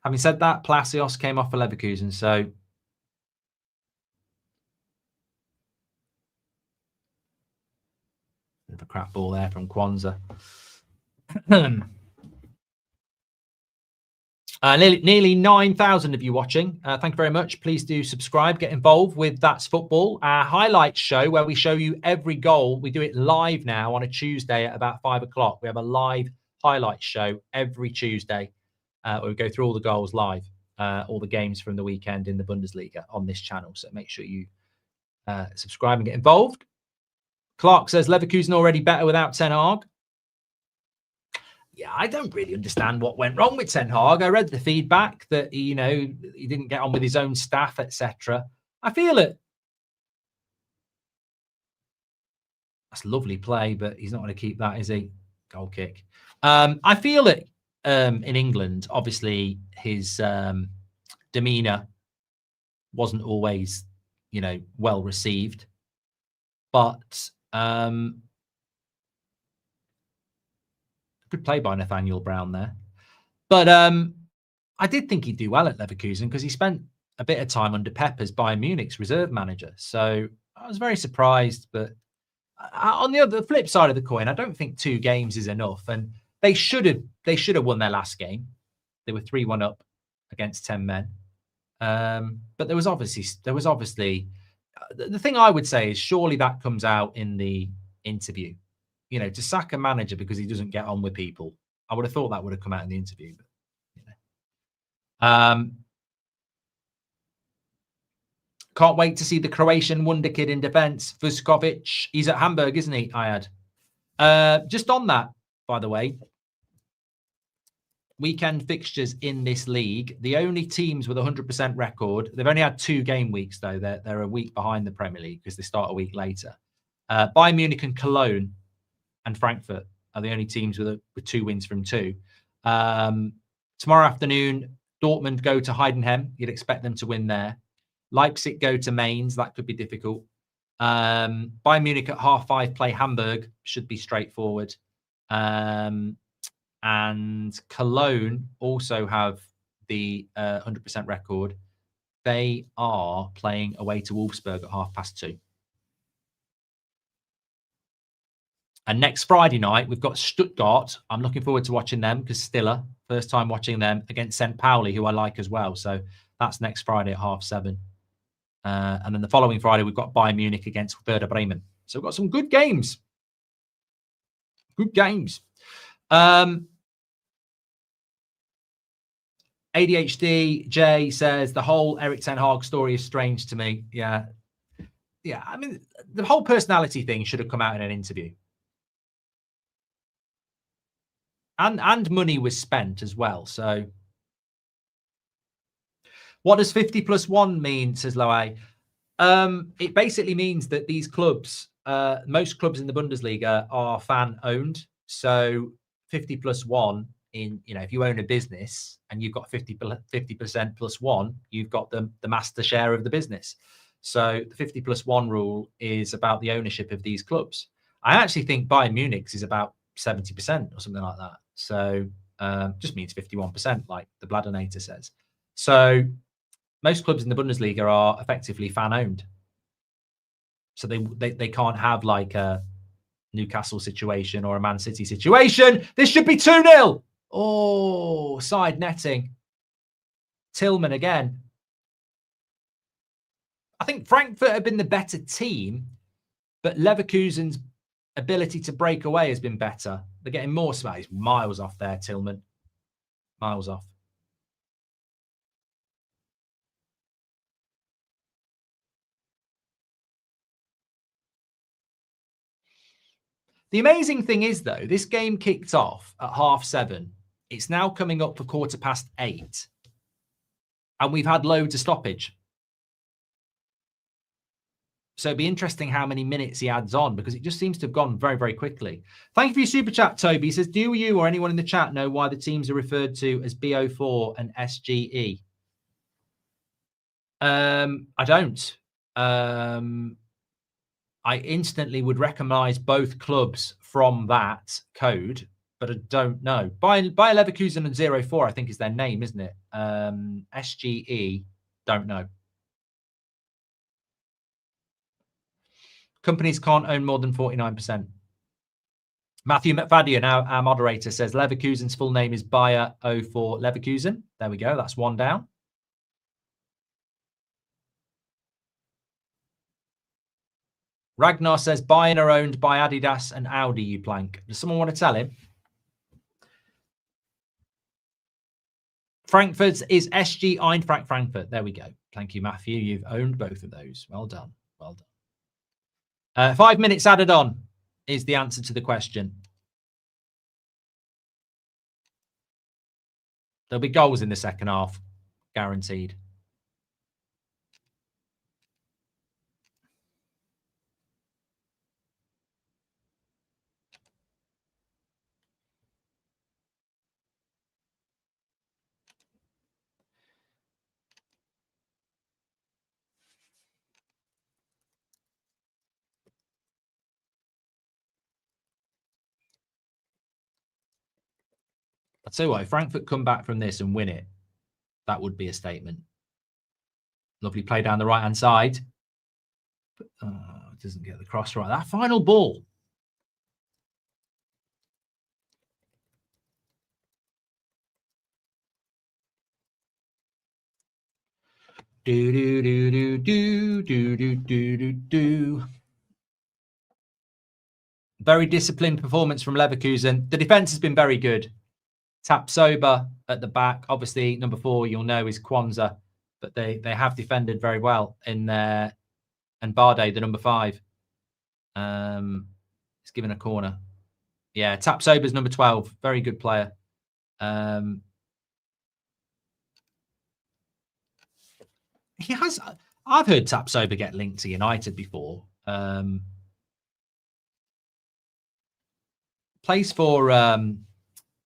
Having said that, Palacios came off for Leverkusen, so bit of a crap ball there from Kwanzaa. Nearly 9,000 of you watching. Thank you very much. Please do subscribe, get involved with That's Football, our highlights show where we show you every goal. We do it live now on a Tuesday at about 5 o'clock. We have a live highlights show every Tuesday where we go through all the goals live, all the games from the weekend in the Bundesliga on this channel. So make sure you subscribe and get involved. Clark says Leverkusen already better without Ten Hag. Yeah, I don't really understand what went wrong with Ten Hag. I read the feedback that he didn't get on with his own staff, etc. I feel it. That's lovely play, but he's not going to keep that, is he? Goal kick. I feel it in England. Obviously, his demeanour wasn't always, well received, but. Good play by Nathaniel Brown there. But I did think he'd do well at Leverkusen because he spent a bit of time under Pep as Bayern Munich's reserve manager. So I was very surprised. But on the flip side of the coin, I don't think 2 games is enough. And they should have won their last game. They were 3-1 up against 10 men. But there was obviously the thing I would say is surely that comes out in the interview. To sack a manager because he doesn't get on with people, I would have thought that would have come out in the interview. But, can't wait to see the Croatian wonder kid in defence, Vuskovic. He's at Hamburg, isn't he, Ayad? Just on that, by the way, weekend fixtures in this league, the only teams with 100% record, they've only had 2 game weeks, though. They're a week behind the Premier League because they start a week later. Bayern Munich and Cologne and Frankfurt are the only teams with 2 wins from 2. Tomorrow afternoon, Dortmund go to Heidenheim. You'd expect them to win there. Leipzig go to Mainz. That could be difficult. Bayern Munich at 5:30 play Hamburg. Should be straightforward. And Cologne also have the 100% record. They are playing away to Wolfsburg at 2:30. And next Friday night, we've got Stuttgart. I'm looking forward to watching them because Stiller, first time watching them against St. Pauli, who I like as well. So that's next Friday at 7:30. And then the following Friday, we've got Bayern Munich against Werder Bremen. So we've got some good games. Good games. ADHD Jay says the whole Erik Ten Hag story is strange to me. Yeah. I mean, the whole personality thing should have come out in an interview. And money was spent as well. So what does 50+1 mean, says Loay? It basically means that these clubs, most clubs in the Bundesliga are fan owned. So 50+1 if you own a business and you've got 50% plus 1, you've got the master share of the business. So the 50+1 rule is about the ownership of these clubs. I actually think Bayern Munich's is about 70% or something like that. So just means 51%, like the Bladanator says. So most clubs in the Bundesliga are effectively fan owned. So they can't have like a Newcastle situation or a Man City situation. This should be 2-0. Oh, side netting. Tillman again. I think Frankfurt have been the better team, but Leverkusen's ability to break away has been better. They're getting more space. Miles off there, Tillman. Miles off. The amazing thing is, though, this game kicked off at 7:30. It's now coming up for 8:15. And we've had loads of stoppage. So it'd be interesting how many minutes he adds on because it just seems to have gone very, very quickly. Thank you for your super chat, Toby. He says, do you or anyone in the chat know why the teams are referred to as BO4 and SGE? I don't. I instantly would recognise both clubs from that code, but I don't know. Bayer Leverkusen and 04, I think, is their name, isn't it? SGE, don't know. Companies can't own more than 49%. Matthew McFadden, our moderator, says Leverkusen's full name is Bayer 04 Leverkusen. There we go. That's one down. Ragnar says Bayern are owned by Adidas and Audi, you plank. Does someone want to tell him? Frankfurt is SG Eintracht Frankfurt. There we go. Thank you, Matthew. You've owned both of those. Well done. Well done. 5 minutes added on is the answer to the question. There'll be goals in the second half, guaranteed. I'll tell you what, if Frankfurt come back from this and win it, that would be a statement. Lovely play down the right-hand side. But, doesn't get the cross right. That final ball. Do, do, do, do, do, do, do, do, do, do. Very disciplined performance from Leverkusen. The defense has been very good. Tapsoba at the back. Obviously, number 4, you'll know, is Kwanzaa. But they have defended very well in there. And Barde, the number 5. It's given a corner. Yeah, Tapsoba's number 12. Very good player. He has. I've heard Tapsoba get linked to United before. Plays for...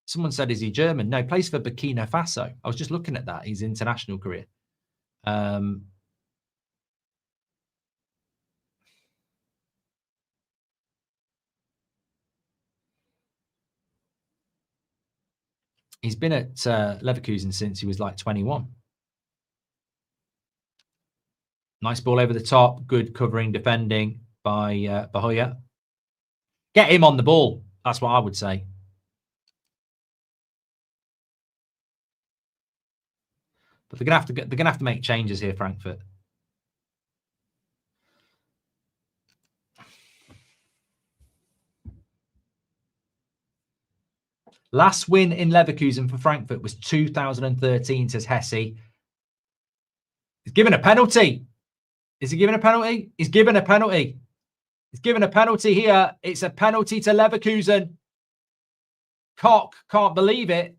someone said, is he German? No, plays for Burkina Faso. I was just looking at that. His international career. He's been at Leverkusen since he was like 21. Nice ball over the top. Good covering, defending by Bahoya. Get him on the ball. That's what I would say. But they're gonna have to make changes here, Frankfurt. Last win in Leverkusen for Frankfurt was 2013, says Hesse. He's given a penalty. Is he given a penalty? He's given a penalty. He's given a penalty here. It's a penalty to Leverkusen. Koch can't believe it.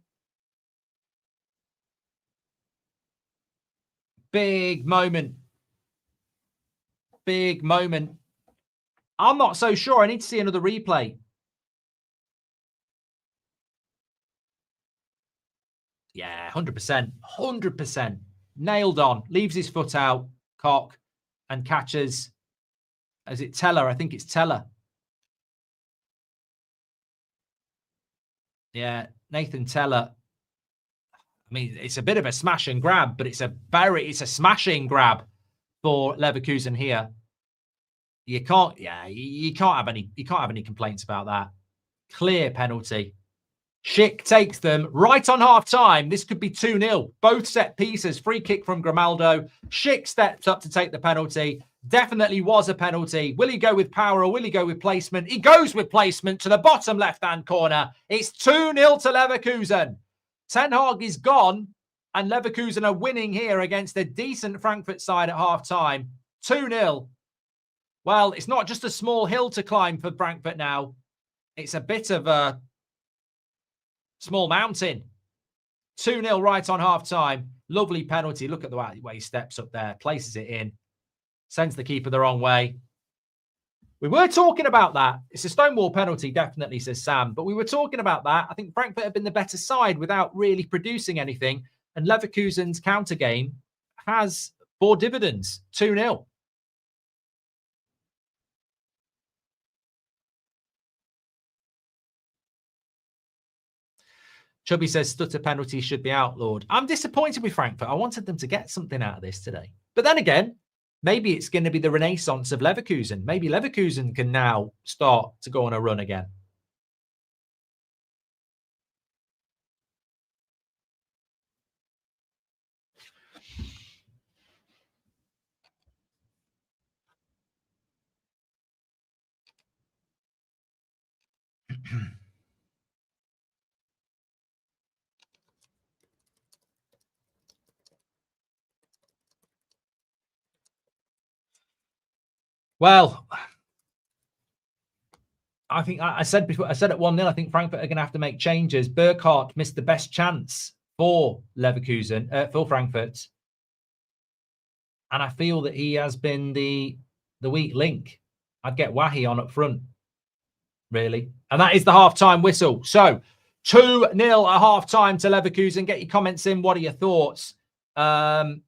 Big moment. Big moment. I'm not so sure. I need to see another replay. Yeah, 100%. 100%. Nailed on. Leaves his foot out, Koch, and catches. Is it Teller? I think it's Teller. Yeah, Nathan Teller. I mean, it's a bit of a smash and grab, but it's a smashing grab for Leverkusen here. You can't have any complaints about that. Clear penalty. Schick takes them right on half time. This could be 2-0. Both set pieces. Free kick from Grimaldo. Schick steps up to take the penalty. Definitely was a penalty. Will he go with power or will he go with placement? He goes with placement to the bottom left-hand corner. It's 2-0 to Leverkusen. Ten Hag is gone, and Leverkusen are winning here against a decent Frankfurt side at half-time. 2-0. Well, it's not just a small hill to climb for Frankfurt now. It's a bit of a small mountain. 2-0 right on half-time. Lovely penalty. Look at the way he steps up there, places it in, sends the keeper the wrong way. We were talking about that. It's a stonewall penalty, definitely, says Sam. But we were talking about that. I think Frankfurt have been the better side without really producing anything. And Leverkusen's counter game has bore dividends. 2-0. Chubby says stutter penalty should be outlawed. I'm disappointed with Frankfurt. I wanted them to get something out of this today. But then again, maybe it's going to be the renaissance of Leverkusen. Maybe Leverkusen can now start to go on a run again. Well, I think I said before, I said at 1-0, I think Frankfurt are going to have to make changes. Burkhardt missed the best chance for Leverkusen, for Frankfurt. And I feel that he has been the weak link. I'd get Wahi on up front, really. And that is the half-time whistle. So 2-0 at half-time to Leverkusen. Get your comments in. What are your thoughts? Schick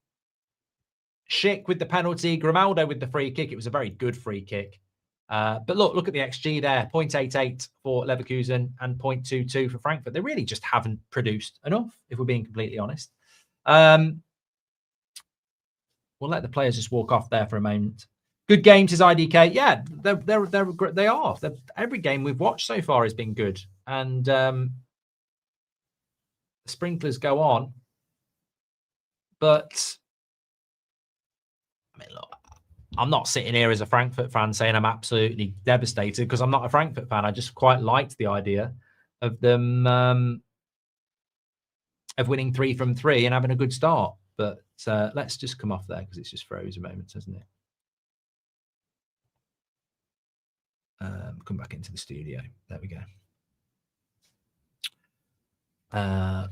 with the penalty, Grimaldo with the free kick. It was a very good free kick. But look at the XG there. 0.88 for Leverkusen and 0.22 for Frankfurt. They really just haven't produced enough, if we're being completely honest. We'll let the players just walk off there for a moment. Good game, says IDK. Yeah, they are. Every game we've watched so far has been good. And the sprinklers go on. But I mean, look, I'm not sitting here as a Frankfurt fan saying I'm absolutely devastated, because I'm not a Frankfurt fan. I just quite liked the idea of them of winning 3 from 3 and having a good start. But let's just come off there because it's just froze a moment, hasn't it? Come back into the studio. There we go.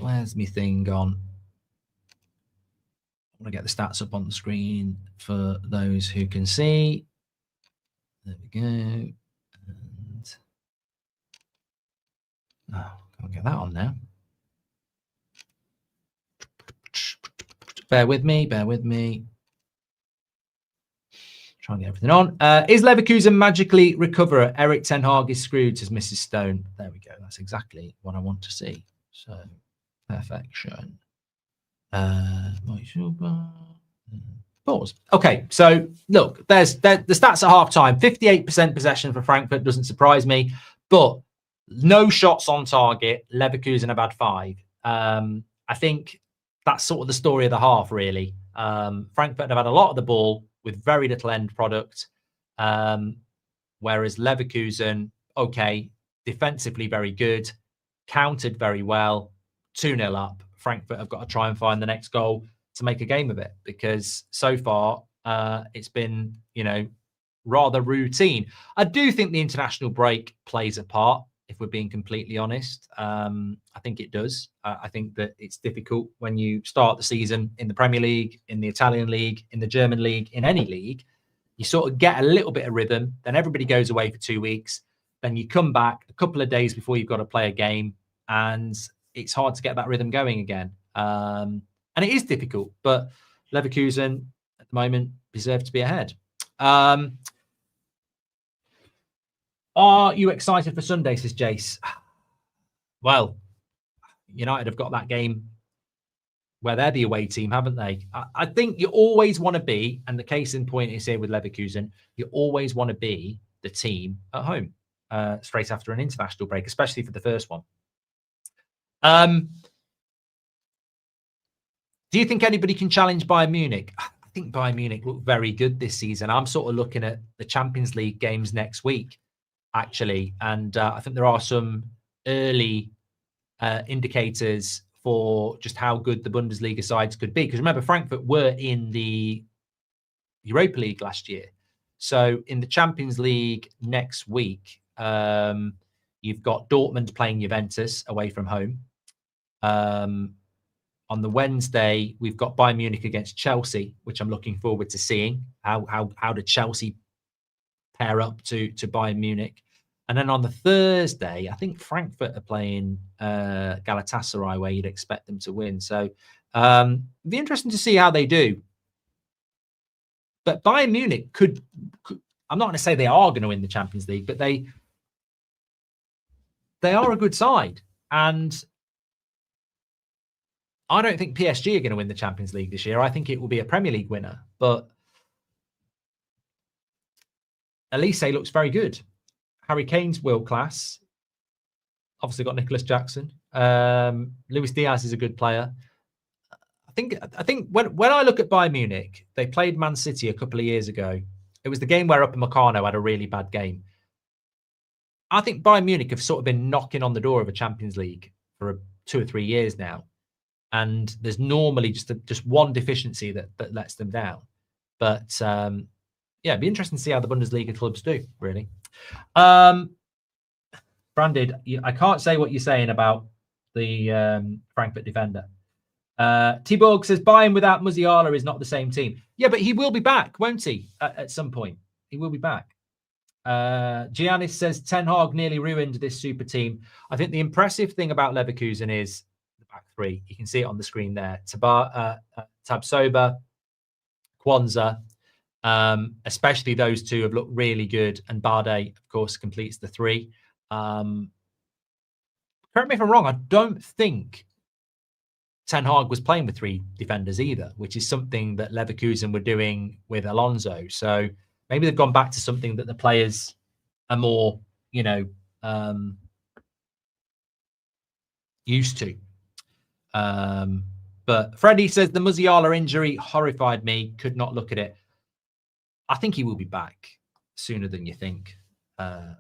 Where's my thing gone? I want to get the stats up on the screen for those who can see. There we go. And can't get that on now. Bear with me. Try and get everything on. Is Leverkusen magically recover? Eric Ten Hag is screwed, says Mrs. Stone. There we go. That's exactly what I want to see. So, perfection. Pause. Okay, so look, there's the stats at half time. 58% possession for Frankfurt doesn't surprise me, but no shots on target. Leverkusen have had 5. I think that's sort of the story of the half, really. Frankfurt have had a lot of the ball with very little end product, whereas Leverkusen, okay, defensively very good, countered very well, 2-0 up. Frankfurt have got to try and find the next goal to make a game of it, because so far it's been, rather routine. I do think the international break plays a part, if we're being completely honest. I think it does. I think that it's difficult when you start the season in the Premier League, in the Italian league, in the German league, in any league. You sort of get a little bit of rhythm, then everybody goes away for 2 weeks, then you come back a couple of days before you've got to play a game, and it's hard to get that rhythm going again. And it is difficult, but Leverkusen at the moment deserve to be ahead. Are you excited for Sunday, says Jace? Well, United have got that game where they're the away team, haven't they? I think you always want to be, and the case in point is here with Leverkusen, you always want to be the team at home straight after an international break, especially for the first one. Do you think anybody can challenge Bayern Munich? I think Bayern Munich look very good this season. I'm sort of looking at the Champions League games next week, actually. And I think there are some early indicators for just how good the Bundesliga sides could be. Because remember, Frankfurt were in the Europa League last year. So in the Champions League next week, you've got Dortmund playing Juventus away from home. On the Wednesday, we've got Bayern Munich against Chelsea, which I'm looking forward to seeing. How did Chelsea pair up to Bayern Munich? And then on the Thursday, I think Frankfurt are playing Galatasaray, where you'd expect them to win. So it'd be interesting to see how they do. But Bayern Munich could I'm not going to say they are going to win the Champions League, but they are a good side. And I don't think PSG are going to win the Champions League this year. I think it will be a Premier League winner. But Elise looks very good. Harry Kane's world class. Obviously got Nicholas Jackson. Luis Diaz is a good player. I think when I look at Bayern Munich, they played Man City a couple of years ago. It was the game where Upamecano had a really bad game. I think Bayern Munich have sort of been knocking on the door of a Champions League for 2 or 3 years now. And there's normally just one deficiency that lets them down. But, yeah, it'd be interesting to see how the Bundesliga clubs do, really. Branded, I can't say what you're saying about the Frankfurt defender. T-Borg says buying without Musiala is not the same team. Yeah, but he will be back, won't he? At some point, he will be back. Giannis says Ten Hag nearly ruined this super team. I think the impressive thing about Leverkusen is the back three. You can see it on the screen there. Tabsoba, Kwanzaa, especially those two have looked really good. And Barde, of course, completes the three. Correct me if I'm wrong. I don't think Ten Hag was playing with three defenders either, which is something that Leverkusen were doing with Alonso. So maybe they've gone back to something that the players are more, used to. But Freddie says the Musiala injury horrified me. Could not look at it. I think he will be back sooner than you think,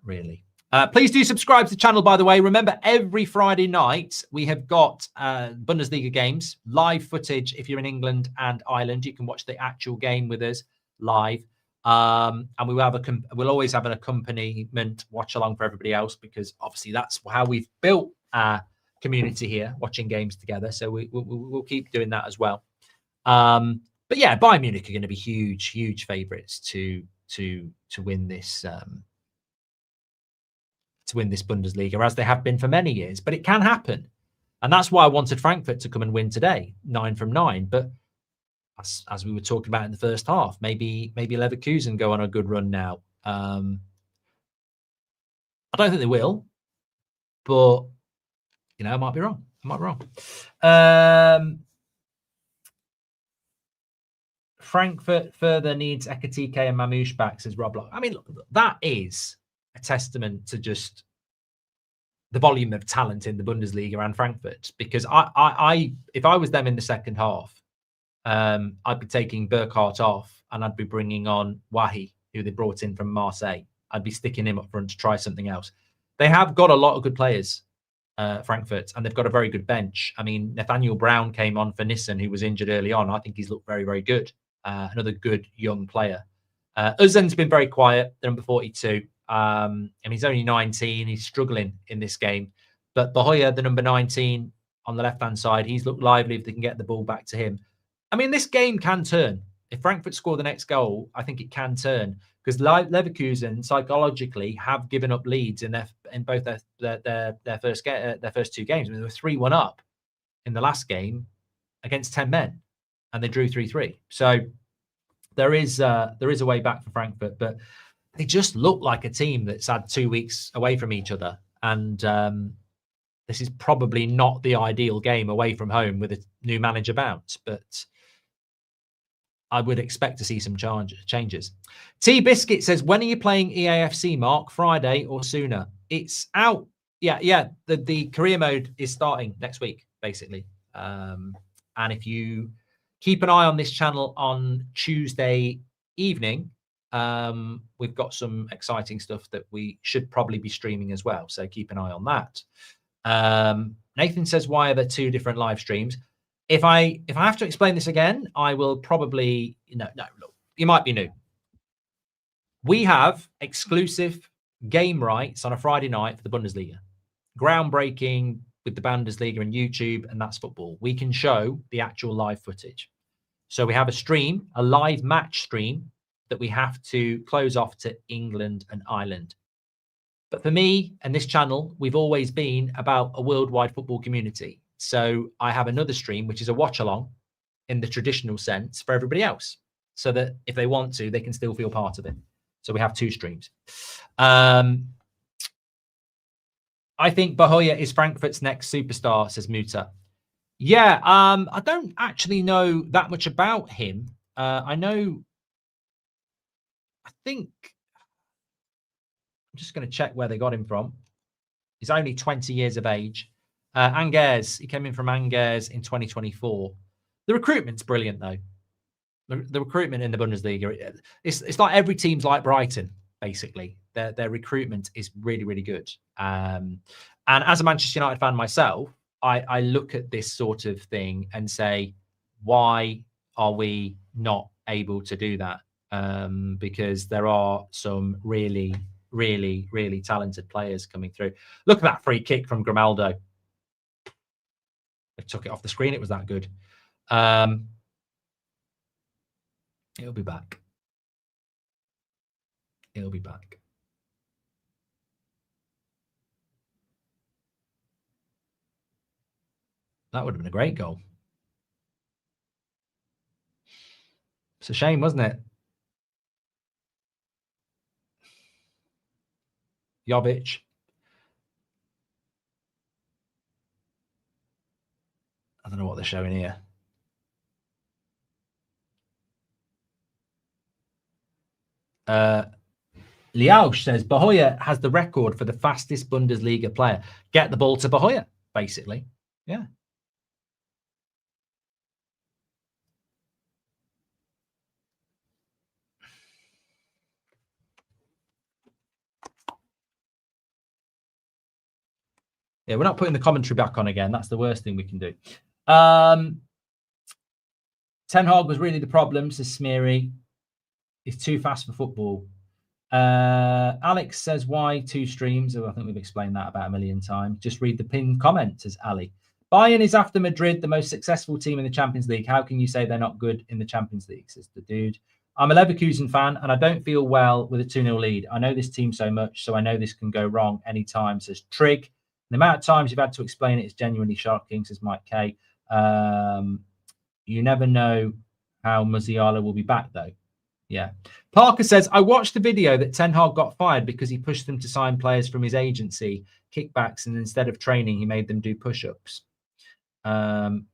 really. Please do subscribe to the channel, by the way. Remember, every Friday night, we have got Bundesliga games, live footage. If you're in England and Ireland, you can watch the actual game with us live. And we'll always have an accompaniment watch along for everybody else, because obviously that's how we've built our community here, watching games together. So we'll keep doing that as well. But yeah, Bayern Munich are going to be huge favourites to win this. To win this Bundesliga, as they have been for many years. But it can happen. And that's why I wanted Frankfurt to come and win today, 9 from 9. But as we were talking about in the first half, maybe Leverkusen go on a good run now. I don't think they will, but I might be wrong. Frankfurt further needs Ekatike and Mamouche back, says Rob Lock. I mean, look, that is a testament to just the volume of talent in the Bundesliga and Frankfurt. Because I if I was them in the second half, I'd be taking Burkhardt off and I'd be bringing on Wahi, who they brought in from Marseille. I'd be sticking him up front to try something else. They have got a lot of good players, Frankfurt, and they've got a very good bench. I mean, Nathaniel Brown came on for Nissen, who was injured early on. I think he's looked very good. Another good young player. Özcan's been very quiet, number 42. And he's only 19. He's struggling in this game. But Bahoya, the number 19 on the left-hand side, he's looked lively if they can get the ball back to him. I mean, this game can turn. If Frankfurt score the next goal, I think it can turn, because Leverkusen psychologically have given up leads in both their first two games. I mean, they were 3-1 up in the last game against 10 men, and they drew 3-3. So there is a way back for Frankfurt, but they just look like a team that's had 2 weeks away from each other. And this is probably not the ideal game away from home with a new manager bounce, but I would expect to see some changes. T-Biscuit says, when are you playing EAFC, Mark? Friday or sooner? It's out. Yeah. The career mode is starting next week, basically. And if you keep an eye on this channel on Tuesday evening, we've got some exciting stuff that we should probably be streaming as well. So keep an eye on that. Nathan says, why are there two different live streams? If I have to explain this again, I will probably, look, you might be new. We have exclusive game rights on a Friday night for the Bundesliga. Groundbreaking with the Bundesliga and YouTube, and that's football. We can show the actual live footage. So we have a stream, a live match stream, that we have to close off to England and Ireland. But for me and this channel, we've always been about a worldwide football community. So I have another stream, which is a watch along in the traditional sense for everybody else, so that if they want to, they can still feel part of it. So we have two streams. I think Bahoya is Frankfurt's next superstar, says Muta. Yeah, I don't actually know that much about him. I think I'm just going to check where they got him from. He's only 20 years of age. Angers, he came in from Angers in 2024. The recruitment's brilliant, though. The recruitment in the Bundesliga, it's like every team's like Brighton, basically. Their recruitment is really good. And as a Manchester United fan myself, I look at this sort of thing and say, why are we not able to do that because there are some really, really, really talented players coming through. Look at that free kick from Grimaldo. I took it off the screen. It was that good. It'll be back. It'll be back. That would have been a great goal. It's a shame, wasn't it? Jovic. I don't know what they're showing here. Liausch says Bahoya has the record for the fastest Bundesliga player. Get the ball to Bahoya, basically. Yeah. Yeah, we're not putting the commentary back on again. That's the worst thing we can do. Ten Hag was really the problem, says Smeary. He's too fast for football. Alex says, why 2 streams? I think we've explained that about a million times. Just read the pinned comment, says Ali. Bayern is after Madrid, the most successful team in the Champions League. How can you say they're not good in the Champions League, says the dude. I'm a Leverkusen fan, and I don't feel well with a 2-0 lead. I know this team so much, so I know this can go wrong anytime, says Trig. The amount of times you've had to explain it is genuinely shocking, says Mike K. You never know how Musiala will be back, though. Yeah. Parker says, I watched the video that Ten Hag got fired because he pushed them to sign players from his agency, kickbacks, and instead of training, he made them do push-ups. Palace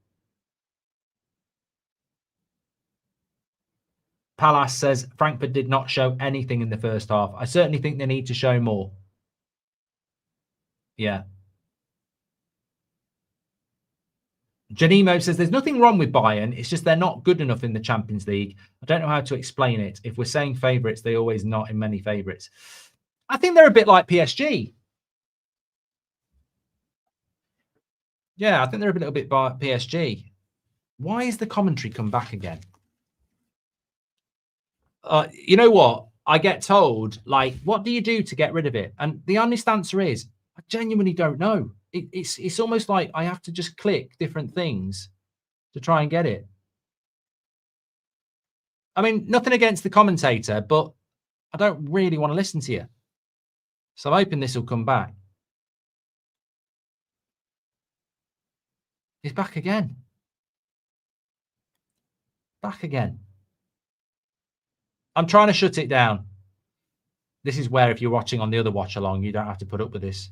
says, Frankfurt did not show anything in the first half. I certainly think they need to show more. Yeah. Janimo says, there's nothing wrong with Bayern. It's just they're not good enough in the Champions League. I don't know how to explain it. If we're saying favourites, they always not in many favourites. I think they're a bit like PSG. Yeah, I think they're a little bit like PSG. Why is the commentary come back again? You know what? I get told, like, what do you do to get rid of it? And the honest answer is, I genuinely don't know. It's almost like I have to just click different things to try and get it. I mean, nothing against the commentator, but I don't really want to listen to you. So I'm hoping this will come back. It's back again. Back again. I'm trying to shut it down. This is where if you're watching on the other watch along, you don't have to put up with this.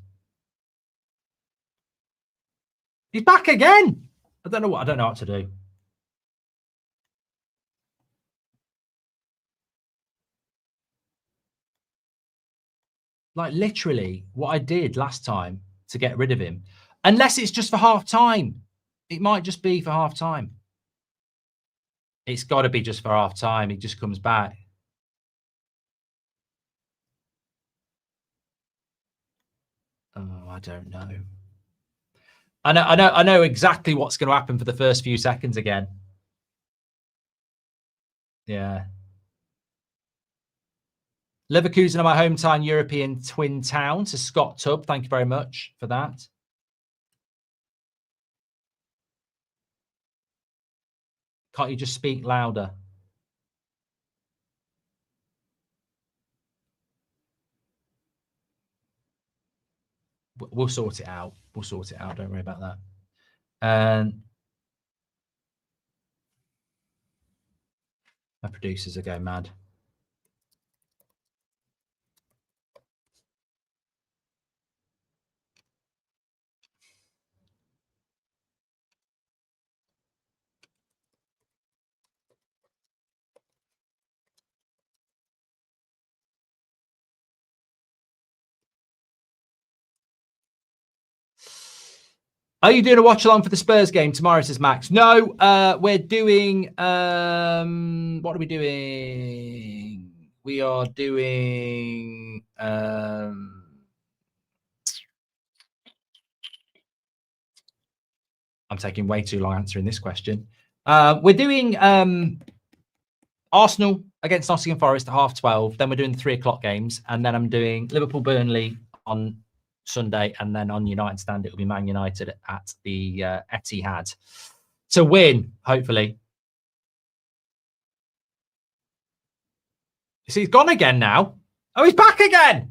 He's back again. I don't know what to do. Like literally what I did last time to get rid of him. Unless it's just for half time. It might just be for half time. It's got to be just for half time. He just comes back. Oh, I don't know. I know exactly what's going to happen for the first few seconds again. Yeah. Leverkusen are my hometown European twin town. To Scott Tubb, thank you very much for that. Can't you just speak louder? We'll sort it out. We'll sort it out. Don't worry about that. And my producers are going mad. Are you doing a watch along for the Spurs game tomorrow, says Max? No, we're doing, what are we doing? We are doing, I'm taking way too long answering this question. We're doing Arsenal against Nottingham Forest at 12:30. Then we're doing the 3 o'clock games. And then I'm doing Liverpool-Burnley on Sunday. And then on United Stand, it will be Man United at the Etihad. To win, hopefully. You see, he's gone again now. Oh, he's back again.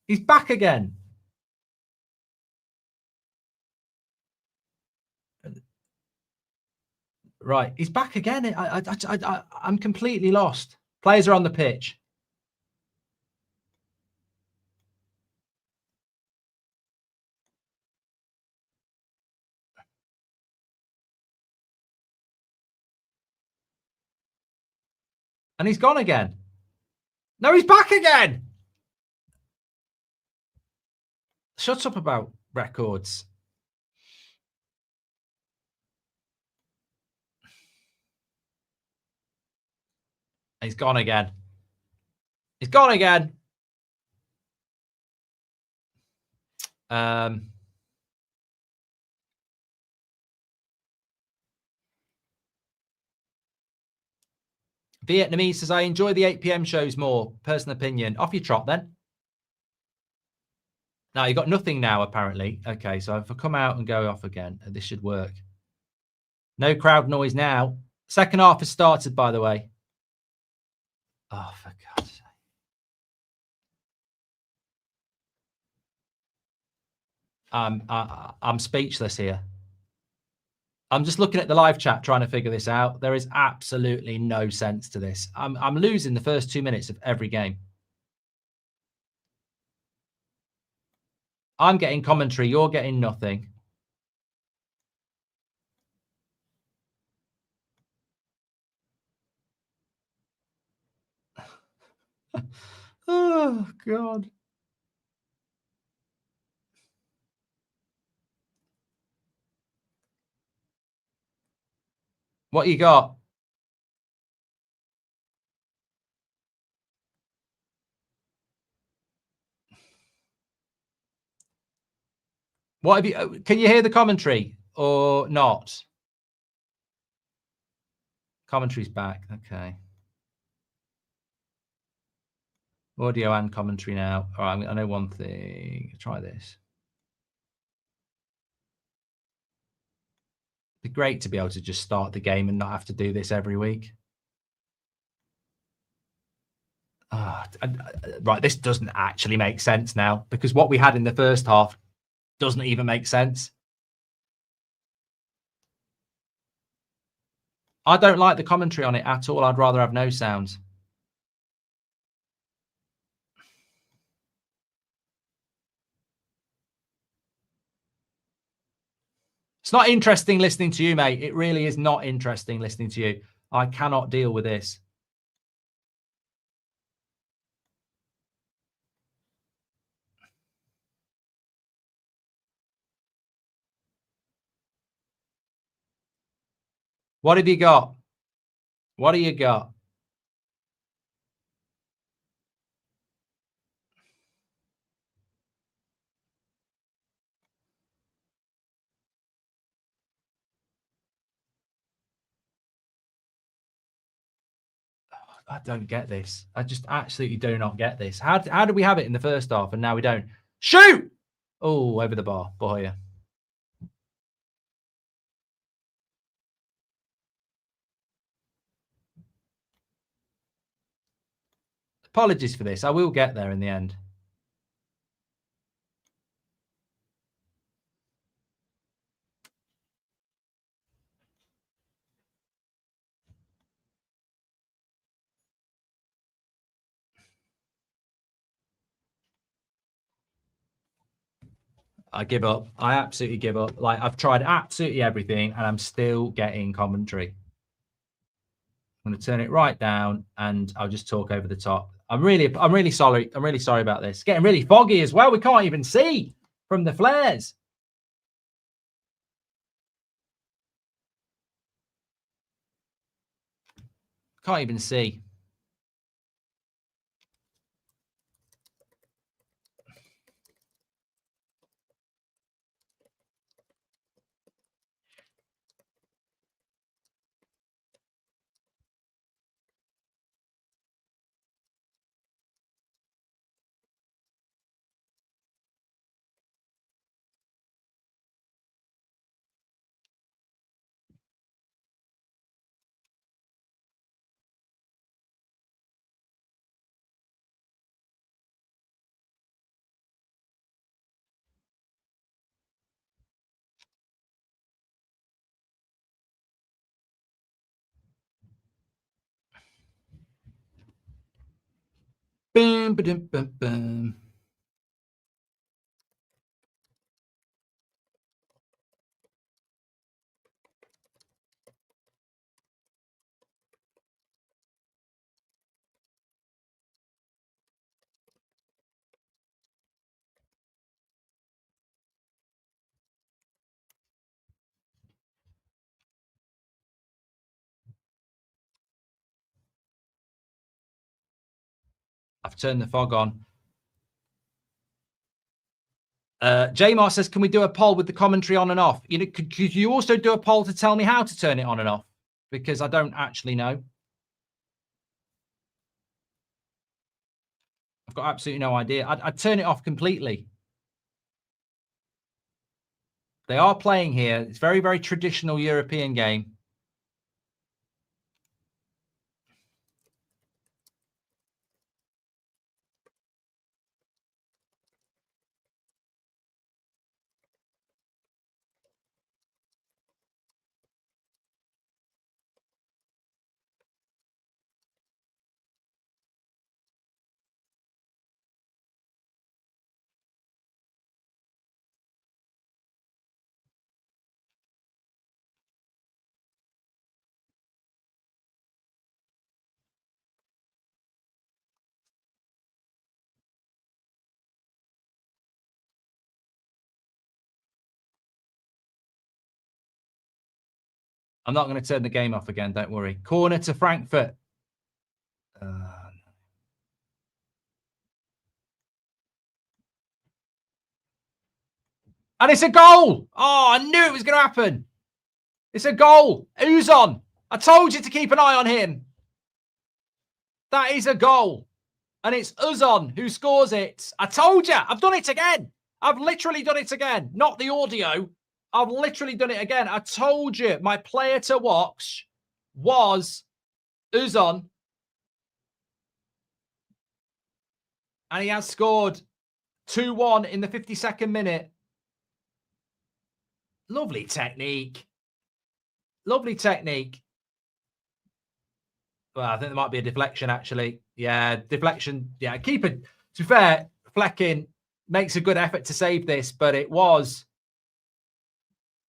He's back again. Right, he's back again. I'm completely lost. Players are on the pitch. And he's gone again. No, he's back again. Shut up about records. He's gone again. He's gone again. Vietnamese says, I enjoy the 8 p.m. shows more. Personal opinion. Off your trot then. Now, you've got nothing now, apparently. Okay, so if I come out and go off again, this should work. No crowd noise now. Second half has started, by the way. Oh, for God's sake. I'm speechless here. I'm just looking at the live chat trying to figure this out. There is absolutely no sense to this. I'm losing the first 2 minutes of every game. I'm getting commentary. You're getting nothing. Oh, God. What you got? What have you? Can you hear the commentary or not? Commentary's back. Okay. Audio and commentary now. All right, I know one thing. Try this. It'd be great to be able to just start the game and not have to do this every week. Right, this doesn't actually make sense now because what we had in the first half doesn't even make sense. I don't like the commentary on it at all. I'd rather have no sounds. It's not interesting listening to you, mate. It really is not interesting listening to you. I cannot deal with this. What have you got? What do you got? I don't get this. I just absolutely do not get this. How did we have it in the first half and now we don't? Shoot! Oh, over the bar. Boy. Apologies for this. I will get there in the end. I give up. I absolutely give up. Like, I've tried absolutely everything and I'm still getting commentary. I'm going to turn it right down and I'll just talk over the top. I'm really sorry. I'm really sorry about this. It's getting really foggy as well. We can't even see from the flares. Can't even see. Boom, ba-dum, bum, bum. I've turned the fog on. Jamar says, can we do a poll with the commentary on and off? You know, could you also do a poll to tell me how to turn it on and off? Because I don't actually know. I've got absolutely no idea. I'd turn it off completely. They are playing here. It's very, very traditional European game. I'm not going to turn the game off again. Don't worry. Corner to Frankfurt. And it's a goal. Oh, I knew it was going to happen. It's a goal. Uzon. I told you to keep an eye on him. That is a goal. And it's Uzon who scores it. I told you. I've done it again. I've literally done it again. Not the audio. I've literally done it again. I told you my player to watch was Uzon. And he has scored 2-1 in the 52nd minute. Lovely technique. Lovely technique. Well, I think there might be a deflection, actually. Yeah, deflection. Yeah, keeper, to be fair, Flecking makes a good effort to save this, but it was...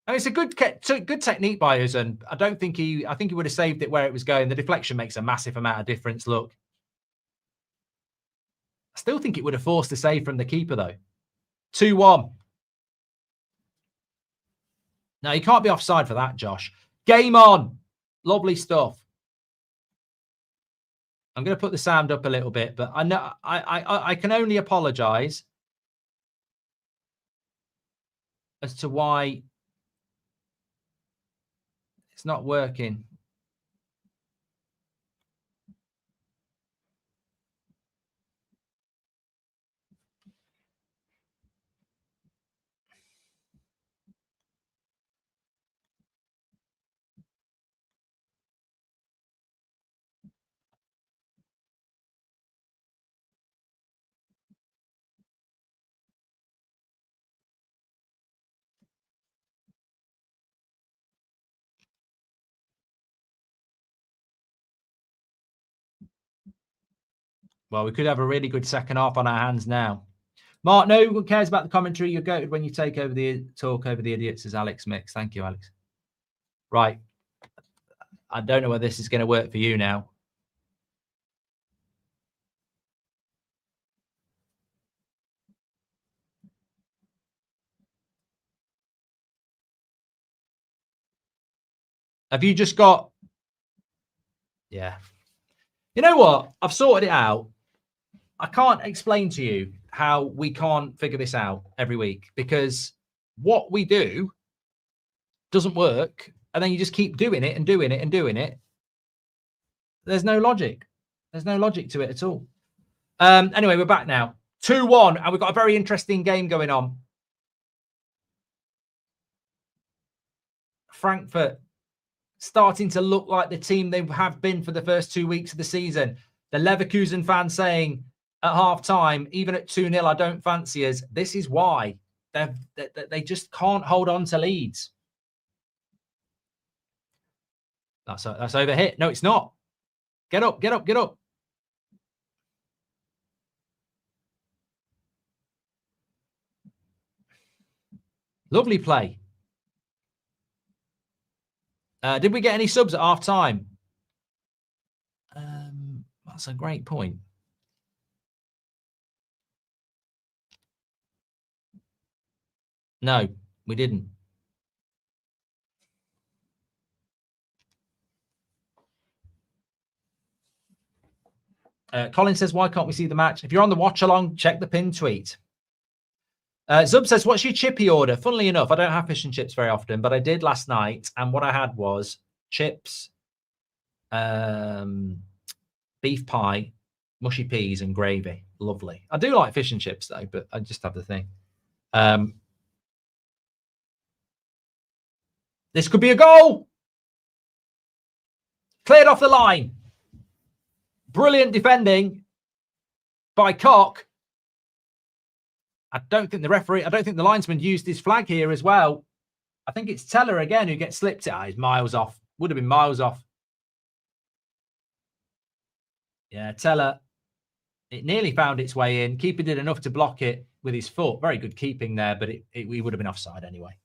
I mean, it's a good technique by us, and I think he would have saved it where it was going. The deflection makes a massive amount of difference, look. I still think it would have forced a save from the keeper, though. 2-1. No, you can't be offside for that, Josh. Game on. Lovely stuff. I'm going to put the sound up a little bit, but I know I can only apologise as to why it's not working. Well, we could have a really good second half on our hands now. Mark, no one cares about the commentary. You're goated when you talk over the idiots, says Alex Mix. Thank you, Alex. Right. I don't know whether this is going to work for you now. Have you just got... Yeah. You know what? I've sorted it out. I can't explain to you how we can't figure this out every week, because what we do doesn't work, and then you just keep doing it and doing it and doing it. There's no logic. There's no logic to it at all. Anyway, we're back now. 2-1, and we've got a very interesting game going on. Frankfurt starting to look like the team they have been for the first 2 weeks of the season. The Leverkusen fans saying at half-time, even at 2-0, I don't fancy us. This is why. They just can't hold on to leads. That's overhit. No, it's not. Get up, get up, get up. Lovely play. Did we get any subs at half time? That's a great point. No, we didn't. Colin says, why can't we see the match? If you're on the watch along, check the pin tweet. Zub says, what's your chippy order? Funnily enough, I don't have fish and chips very often, but I did last night. And what I had was chips, beef pie, mushy peas and gravy. Lovely. I do like fish and chips though, but I just have the thing. This could be a goal. Cleared off the line. Brilliant defending by Koch. I don't think the linesman used his flag here as well. I think it's Teller again who gets slipped it. He's miles off. Would have been miles off. Yeah, Teller. It nearly found its way in. Keeper did enough to block it with his foot. Very good keeping there, but we would have been offside anyway.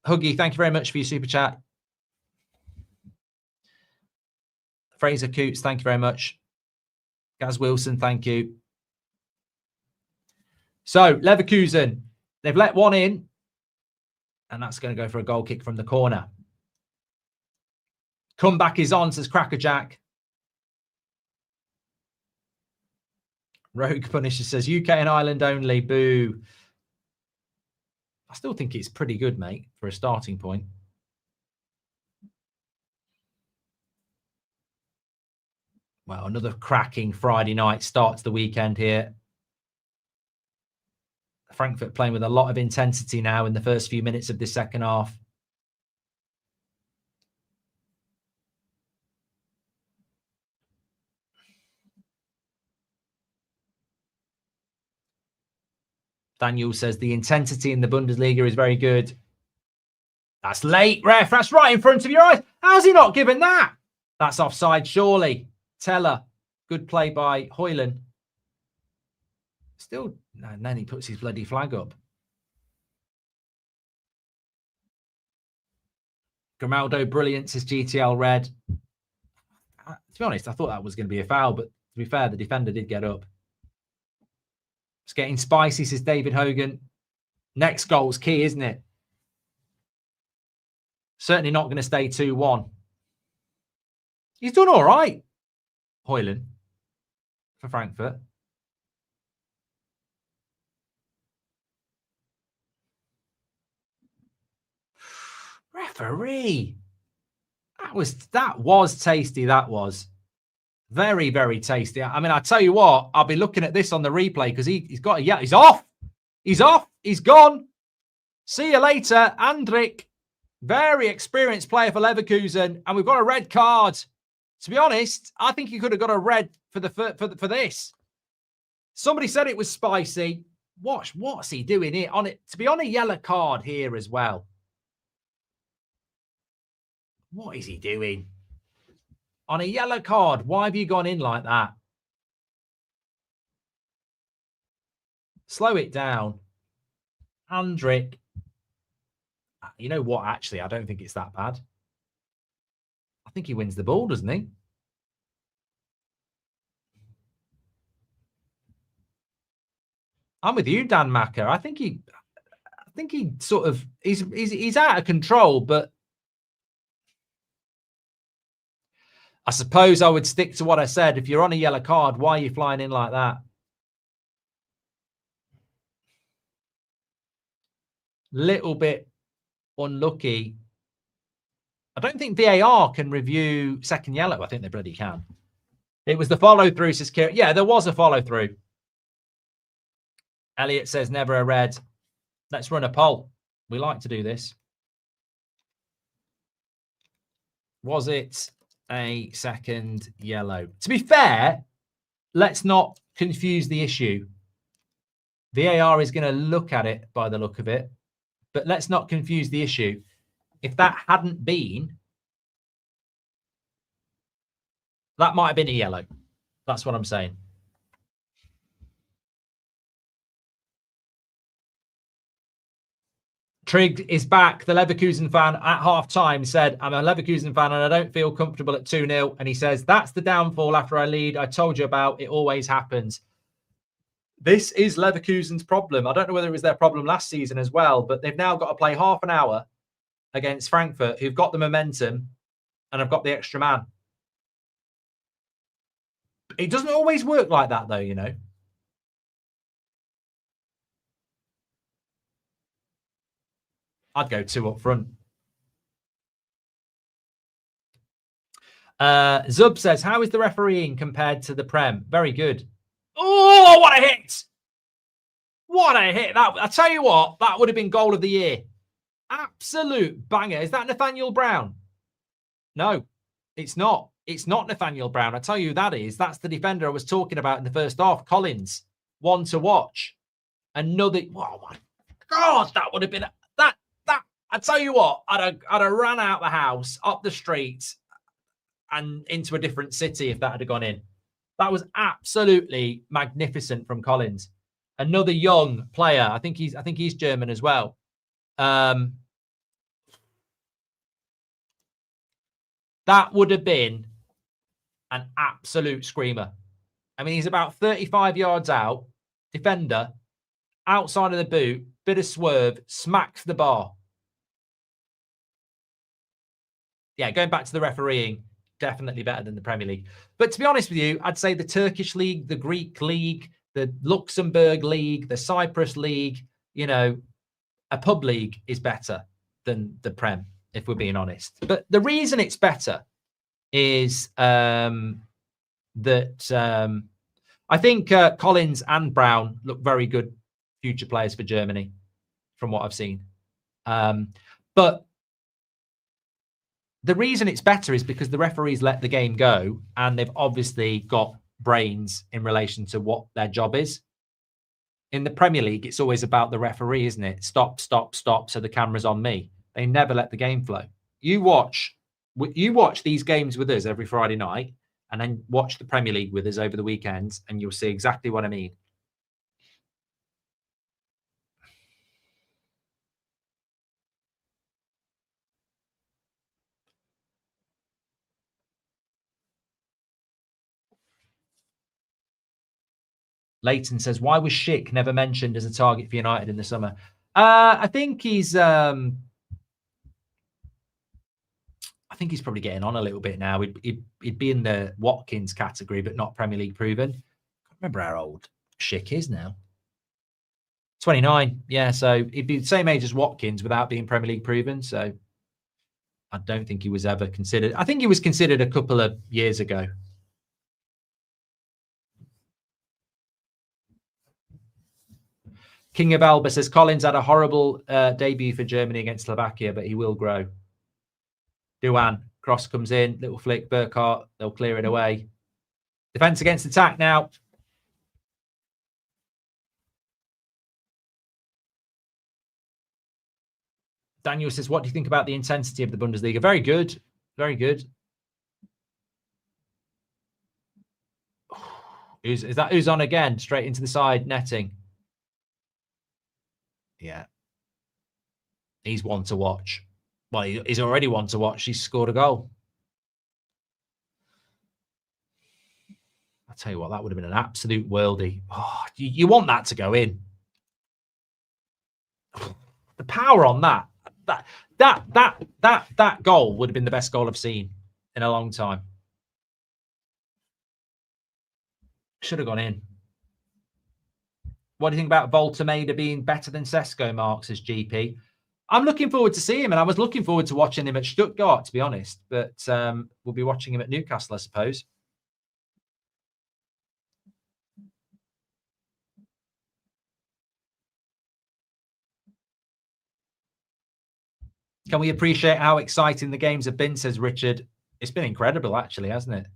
Huggy, thank you very much for your super chat. Fraser Coots, thank you very much. Gaz Wilson, thank you. So, Leverkusen, they've let one in, and that's going to go for a goal kick from the corner. Comeback is on, says Crackerjack. Rogue Punisher says, UK and Ireland only, boo. I still think it's pretty good, mate, for a starting point. Well, another cracking Friday night start to the weekend here. Frankfurt playing with a lot of intensity now in the first few minutes of this second half. Daniel says the intensity in the Bundesliga is very good. That's late, ref. That's right in front of your eyes. How's he not given that? That's offside, surely. Teller. Good play by Hoyland. Still, and then he puts his bloody flag up. Grimaldo, brilliant, says GTL Red. To be honest, I thought that was going to be a foul, but to be fair, the defender did get up. It's getting spicy, says David Hogan. Next goal's key, isn't it? Certainly not going to stay 2-1. He's done all right, Hoyland, for Frankfurt. Referee. That was tasty, that was. Very, very tasty. I mean, I tell you what, I'll be looking at this on the replay because he's got a yellow. He's off. He's off. He's gone. See you later, Andrik. Very experienced player for Leverkusen, and we've got a red card. To be honest, I think he could have got a red for this. Somebody said it was spicy. What's he doing here on it? To be on a yellow card here as well. What is he doing? On a yellow card, why have you gone in like that? Slow it down. Andrik. You know what? Actually, I don't think it's that bad. I think he wins the ball, doesn't he? I'm with you, Dan Macker. I think he sort of he's out of control, but I suppose I would stick to what I said. If you're on a yellow card, why are you flying in like that? Little bit unlucky. I don't think VAR can review second yellow. I think they bloody can. It was the follow-through, says Kieran. Yeah, there was a follow-through. Elliot says never a red. Let's run a poll. We like to do this. Was it a second yellow? To be fair, let's not confuse the issue. VAR is going to look at it by the look of it, but let's not confuse the issue. If that hadn't been, that might have been a yellow. That's what I'm saying. Trigg is back. The Leverkusen fan at half-time said, I'm a Leverkusen fan and I don't feel comfortable at 2-0. And he says, that's the downfall after I lead. I told you about. It always happens. This is Leverkusen's problem. I don't know whether it was their problem last season as well, but they've now got to play half an hour against Frankfurt, who've got the momentum and have got the extra man. It doesn't always work like that, though, you know. I'd go 2 up front. Zub says, how is the refereeing compared to the Prem? Very good. Oh, what a hit! What a hit. That, I tell you what, that would have been goal of the year. Absolute banger. Is that Nathaniel Brown? No, it's not. It's not Nathaniel Brown. I tell you who that is. That's the defender I was talking about in the first half. Collins. One to watch. Another. Oh my God, that would have been that. I tell you what, I'd have ran out the house, up the street, and into a different city if that had gone in. That was absolutely magnificent from Collins. Another young player. I think he's German as well. That would have been an absolute screamer. I mean, he's about 35 yards out, defender, outside of the boot, bit of swerve, smacks the bar. Yeah, going back to the refereeing, definitely better than the Premier League. But to be honest with you, I'd say the Turkish League, the Greek League, the Luxembourg League, the Cyprus League, you know, a pub league is better than the Prem, if we're being honest. But the reason it's better is that I think Collins and Brown look very good future players for Germany, from what I've seen. But the reason it's better is because the referees let the game go and they've obviously got brains in relation to what their job is. In the Premier League, it's always about the referee, isn't it? Stop, stop, stop, so the camera's on me. They never let the game flow. You watch these games with us every Friday night and then watch the Premier League with us over the weekends and you'll see exactly what I mean. Leighton says, why was Schick never mentioned as a target for United in the summer? I think he's probably getting on a little bit now. He'd be in the Watkins category, but not Premier League proven. I can't remember how old Schick is now. 29. Yeah, so he'd be the same age as Watkins without being Premier League proven. So I don't think he was ever considered. I think he was considered a couple of years ago. King of Alba says, Collins had a horrible debut for Germany against Slovakia, but he will grow. Duan, cross comes in, little flick, Burkhardt, they'll clear it away. Defense against attack now. Daniel says, what do you think about the intensity of the Bundesliga? Very good. Very good. Who's on again? Straight into the side, netting. Yeah. He's one to watch. Well, he's already one to watch. He's scored a goal. I'll tell you what, that would have been an absolute worldie. Oh, you want that to go in. The power on that. That goal would have been the best goal I've seen in a long time. Should have gone in. What do you think about Voltemeda being better than Sesko, Mark, says GP? I'm looking forward to seeing him, and I was looking forward to watching him at Stuttgart, to be honest. But we'll be watching him at Newcastle, I suppose. Can we appreciate how exciting the games have been, says Richard? It's been incredible, actually, hasn't it?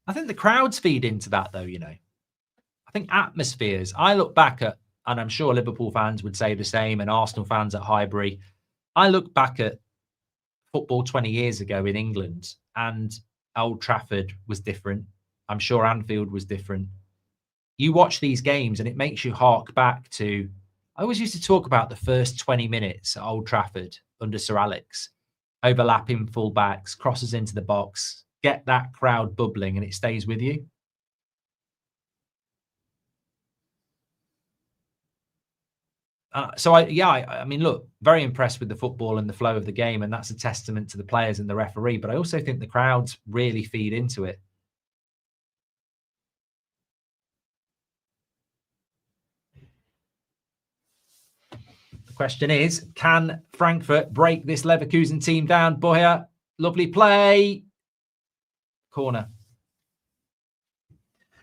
I think the crowds feed into that, though, you know. I think atmospheres. I look back at, and I'm sure Liverpool fans would say the same, and Arsenal fans at Highbury. I look back at football 20 years ago in England, and Old Trafford was different. I'm sure Anfield was different. You watch these games, and it makes you hark back to I always used to talk about the first 20 minutes at Old Trafford under Sir Alex, overlapping fullbacks, crosses into the box, get that crowd bubbling, and it stays with you. I mean, look, very impressed with the football and the flow of the game, and that's a testament to the players and the referee. But I also think the crowds really feed into it. The question is, can Frankfurt break this Leverkusen team down? Boyer, lovely play. Corner.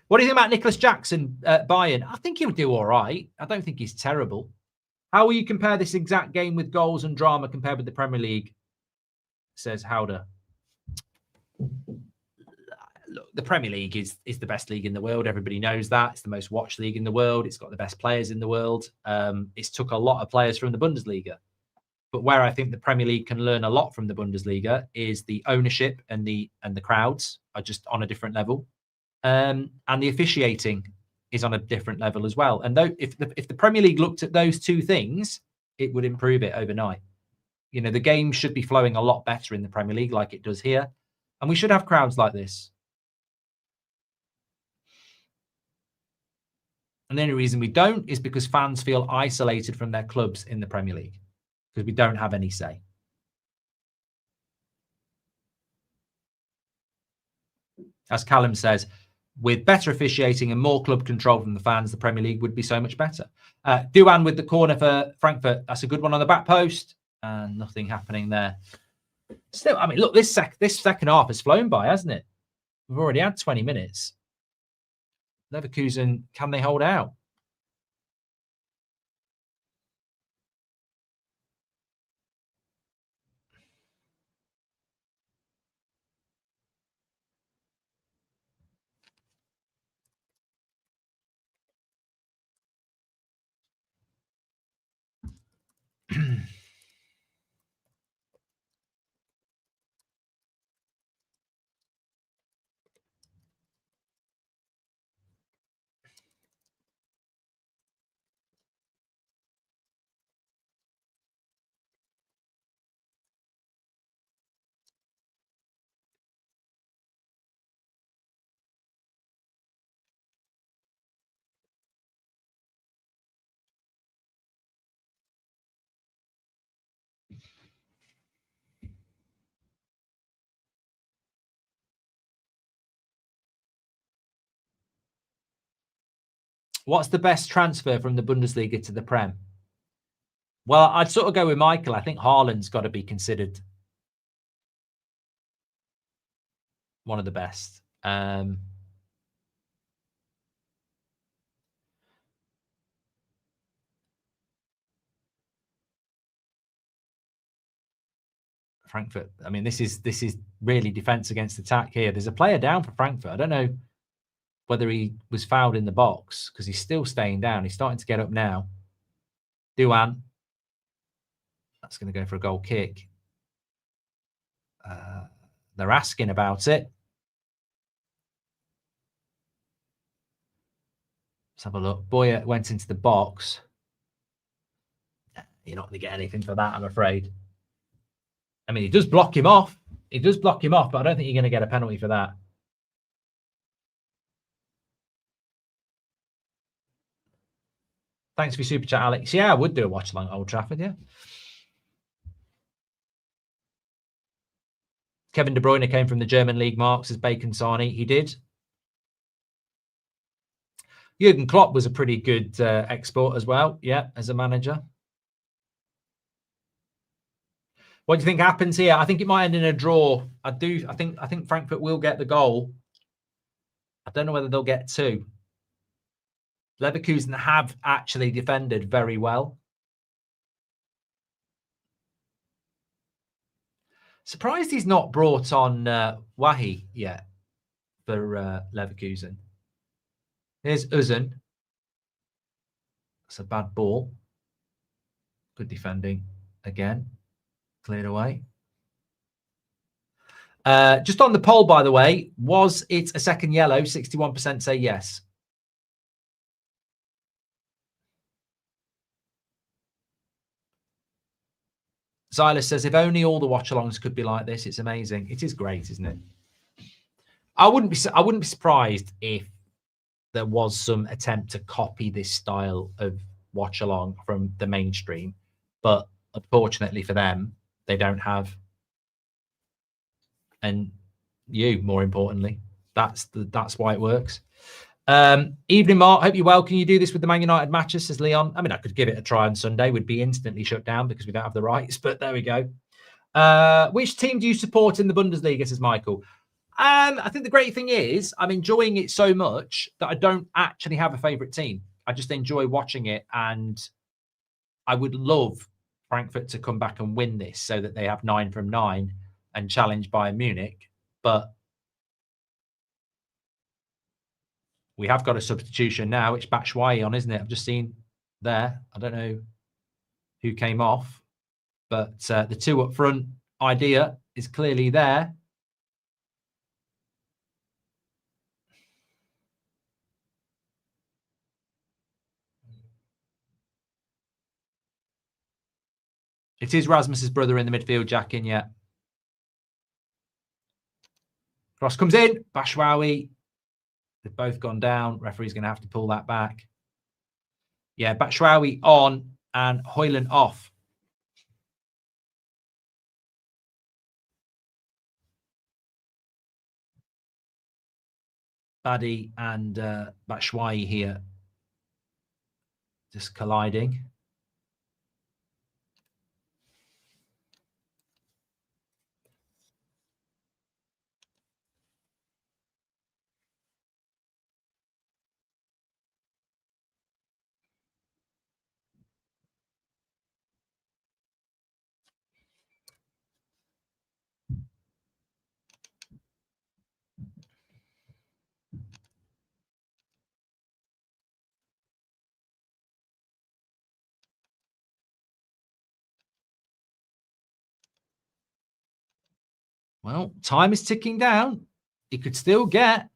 What do you think about Nicholas Jackson at Bayern? I think he'll do all right. I don't think he's terrible. How will you compare this exact game with goals and drama compared with the Premier League? Says Howder. Look, the Premier League is the best league in the world. Everybody knows that. It's the most watched league in the world. It's got the best players in the world. It's took a lot of players from the Bundesliga. But where I think the Premier League can learn a lot from the Bundesliga is the ownership and the crowds are just on a different level. And the officiating is on a different level as well. And though if the Premier League looked at those two things, it would improve it overnight. You know, the game should be flowing a lot better in the Premier League like it does here. And we should have crowds like this. And the only reason we don't is because fans feel isolated from their clubs in the Premier League because we don't have any say. As Callum says, with better officiating and more club control from the fans, the Premier League would be so much better. Duan with the corner for Frankfurt. That's a good one on the back post. And nothing happening there. Still, I mean, look, this second half has flown by, hasn't it? We've already had 20 minutes. Leverkusen, can they hold out? What's the best transfer from the Bundesliga to the Prem? Well, I'd sort of go with Michael. I think Haaland's got to be considered one of the best. Frankfurt. I mean, this is really defense against attack here. There's a player down for Frankfurt. I don't know whether he was fouled in the box because he's still staying down. He's starting to get up now. Duan. That's going to go for a goal kick. They're asking about it. Let's have a look. Boyer went into the box. You're not going to get anything for that, I'm afraid. I mean, he does block him off. He does block him off, but I don't think you're going to get a penalty for that. Thanks for your super chat, Alex. Yeah, I would do a watch along Old Trafford, yeah. Kevin De Bruyne came from the German league, marks as Bacon Sarni. He did. Jurgen Klopp was a pretty good export as well, yeah, as a manager. What do you think happens here? I think it might end in a draw. I think Frankfurt will get the goal. I don't know whether they'll get two. Leverkusen have actually defended very well. Surprised he's not brought on Wahi yet for Leverkusen. Here's Uzun. That's a bad ball. Good defending again. Cleared away. Just on the poll, by the way, was it a second yellow? 61% say yes. Silas says, if only all the watch-alongs could be like this. It's amazing. It is great, isn't it? I wouldn't be surprised if there was some attempt to copy this style of watch-along from the mainstream, but unfortunately for them, they don't have. And you, more importantly, that's why it works. Evening, Mark. Hope you're well. Can you do this with the Man United matches? Says Leon. I mean, I could give it a try on Sunday. We'd be instantly shut down because we don't have the rights. But there we go. Which team do you support in the Bundesliga? Says Michael. I think the great thing is I'm enjoying it so much that I don't actually have a favourite team. I just enjoy watching it, and I would love Frankfurt to come back and win this so that they have 9 from 9 and challenge Bayern Munich. But we have got a substitution now. It's Batshuayi on, isn't it? I've just seen there. I don't know who came off, but the two up front idea is clearly there. It is Rasmus's brother in the midfield, Jack in, yeah. Cross comes in. Batshuayi. They've both gone down. Referee's going to have to pull that back. Yeah, Batshuayi on and Højlund off. Baddy and Batshuayi here just colliding. Well, time is ticking down. He could still get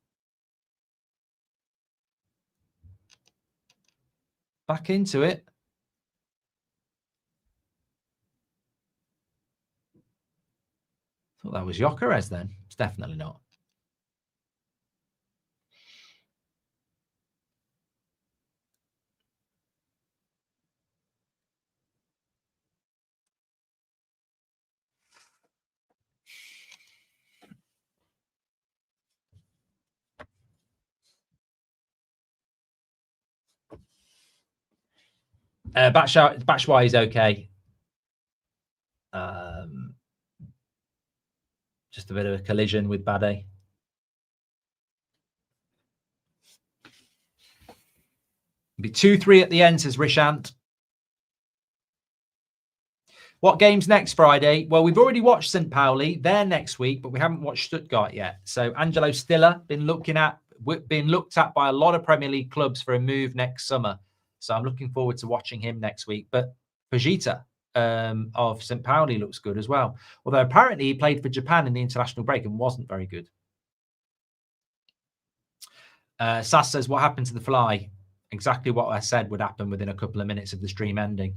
back into it. Thought that was Gyökeres then. It's definitely not. Batshuayi is okay. Just a bit of a collision with Bade. Be 2-3 at the end, says Rishant. What game's next Friday? Well, we've already watched St. Pauli. They're next week, but we haven't watched Stuttgart yet. So Angelo Stiller being looked at by a lot of Premier League clubs for a move next summer. So I'm looking forward to watching him next week. But Fujita of St. Pauli looks good as well. Although apparently he played for Japan in the international break and wasn't very good. Sass says, what happened to the fly? Exactly what I said would happen within a couple of minutes of the stream ending.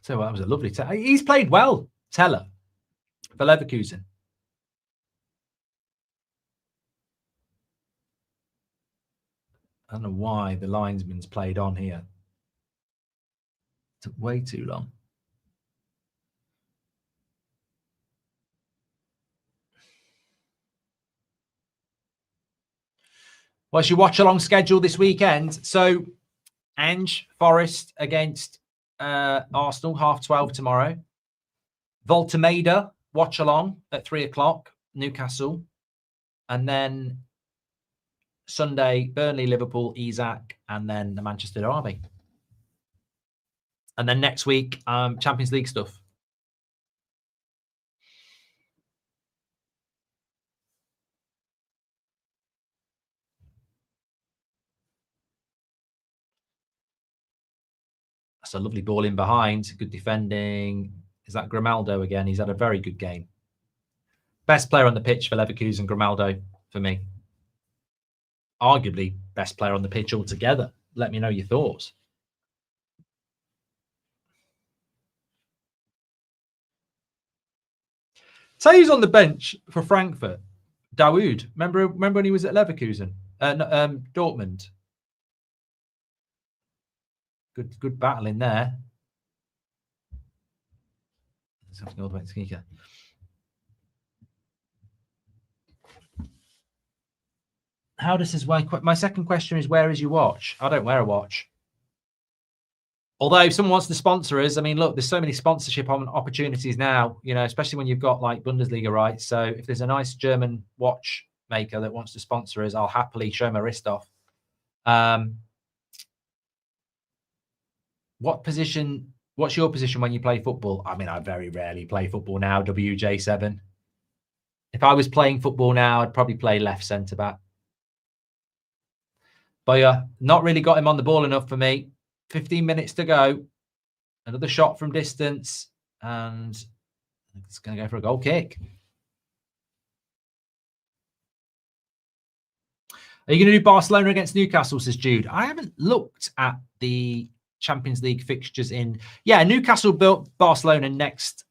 So that was a lovely. He's played well, Teller, for Leverkusen. I don't know why the linesman's played on here. It took way too long. What's your watch-along schedule this weekend? So, Ange, Forest against Arsenal, 12:30 tomorrow. Voltemeda, watch-along at 3 o'clock, Newcastle. And then Sunday, Burnley, Liverpool, Isaac, and then the Manchester Derby. And then next week, Champions League stuff. That's a lovely ball in behind. Good defending. Is that Grimaldo again? He's had a very good game. Best player on the pitch for Leverkusen, Grimaldo, for me. Arguably best player on the pitch altogether. Let me know your thoughts. So who's on the bench for Frankfurt? Dawood. Remember when he was at Leverkusen? Dortmund. Good battle in there. Something all the way to Sneaker. How does this work? My second question is, where is your watch? I don't wear a watch. Although if someone wants to sponsor us, I mean, look, there's so many sponsorship opportunities now, you know, especially when you've got like Bundesliga rights. So if there's a nice German watch maker that wants to sponsor us, I'll happily show my wrist off. What's your position when you play football? I mean, I very rarely play football now, WJ7. If I was playing football now, I'd probably play left centre back. But not really got him on the ball enough for me. 15 minutes to go. Another shot from distance. And it's going to go for a goal kick. Are you going to do Barcelona against Newcastle, says Jude? I haven't looked at the Champions League fixtures in... Yeah, Newcastle built Barcelona next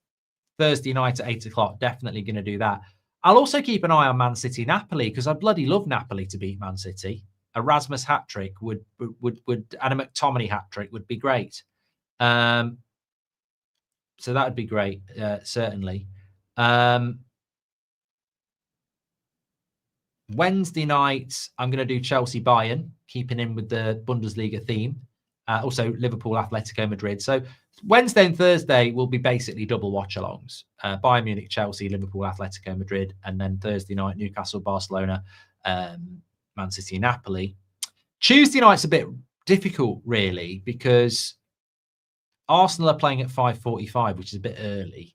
Thursday night at 8 o'clock. Definitely going to do that. I'll also keep an eye on Man City Napoli, because I bloody love Napoli to beat Man City. A Rasmus hat-trick would and a McTominay hat-trick would be great. So that would be great, certainly. Wednesday night, I'm going to do Chelsea-Bayern, keeping in with the Bundesliga theme. Also, Liverpool-Atletico Madrid. So Wednesday and Thursday will be basically double watch-alongs. Bayern Munich, Chelsea, Liverpool, Atletico Madrid. And then Thursday night, Newcastle, Barcelona, Man City, Napoli. Tuesday night's a bit difficult, really, because Arsenal are playing at 5:45, which is a bit early.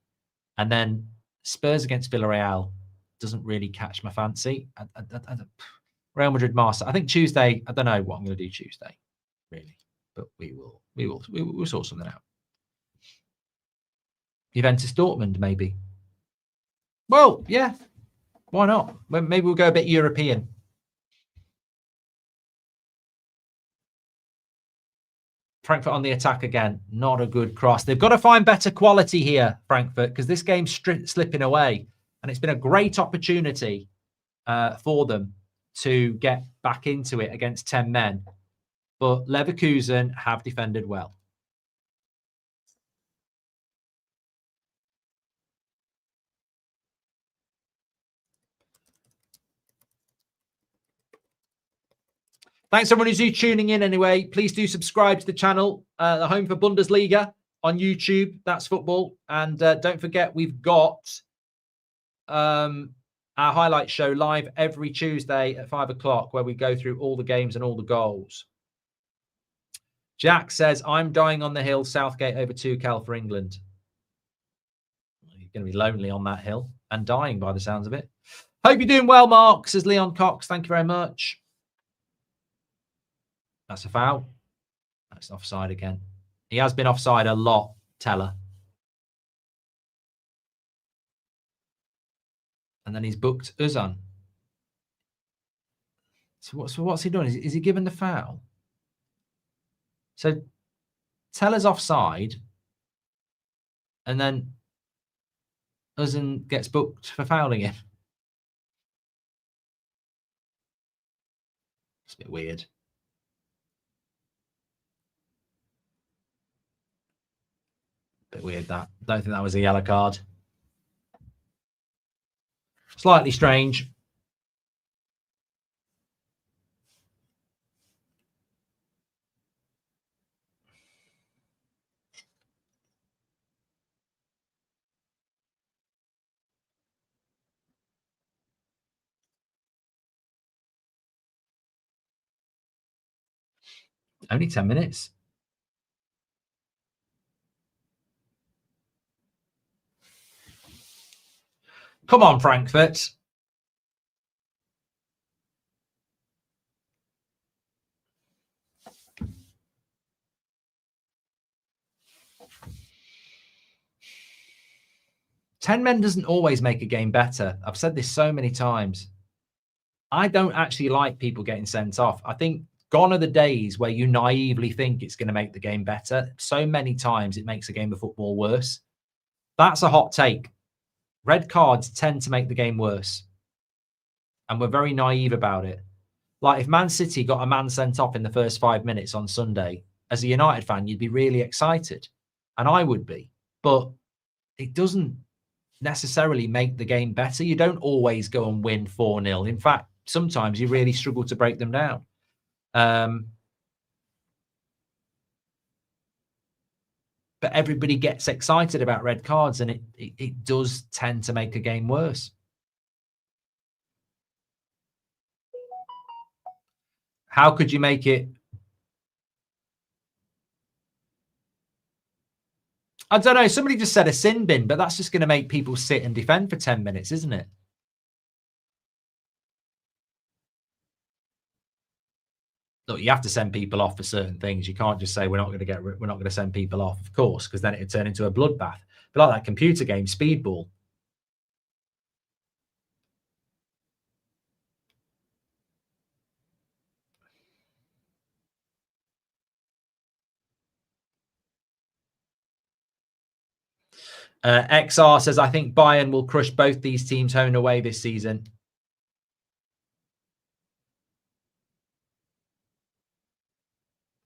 And then Spurs against Villarreal doesn't really catch my fancy. Real Madrid, Marseille. I think Tuesday, I don't know what I'm going to do Tuesday, really. But we'll sort something out. Juventus Dortmund, maybe. Well, yeah. Why not? Maybe we'll go a bit European. Frankfurt on the attack again. Not a good cross. They've got to find better quality here, Frankfurt, because this game's slipping away. And it's been a great opportunity for them to get back into it against 10 men. But Leverkusen have defended well. Thanks everyone who's tuning in anyway. Please do subscribe to the channel, the home for Bundesliga on YouTube. That's football. And don't forget, we've got our highlight show live every Tuesday at 5 o'clock, where we go through all the games and all the goals. Jack says, I'm dying on the hill, Southgate over Tuchel for England. You're going to be lonely on that hill and dying by the sounds of it. Hope you're doing well, Mark, says Leon Cox. Thank you very much. That's a foul. That's offside again. He has been offside a lot, Teller. And then he's booked Uzan. So what's he done? Is he given the foul? So Teller's offside. And then Uzan gets booked for fouling him. It's a bit weird. Bit weird that. Don't think that was a yellow card. Slightly strange. Only 10 minutes. Come on, Frankfurt. 10 men doesn't always make a game better. I've said this so many times. I don't actually like people getting sent off. I think gone are the days where you naively think it's going to make the game better. So many times it makes a game of football worse. That's a hot take. Red cards tend to make the game worse. And we're very naive about it. Like if Man City got a man sent off in the first 5 minutes on Sunday, as a United fan, you'd be really excited. And I would be. But it doesn't necessarily make the game better. You don't always go and win 4-0. In fact, sometimes you really struggle to break them down. But everybody gets excited about red cards, and it does tend to make a game worse. How could you make it? I don't know. Somebody just said a sin bin, but that's just going to make people sit and defend for 10 minutes, isn't it? Look, you have to send people off for certain things. You can't just say we're not going to send people off, of course, because then it would turn into a bloodbath. But like that computer game, Speedball. XR says, I think Bayern will crush both these teams home and away this season.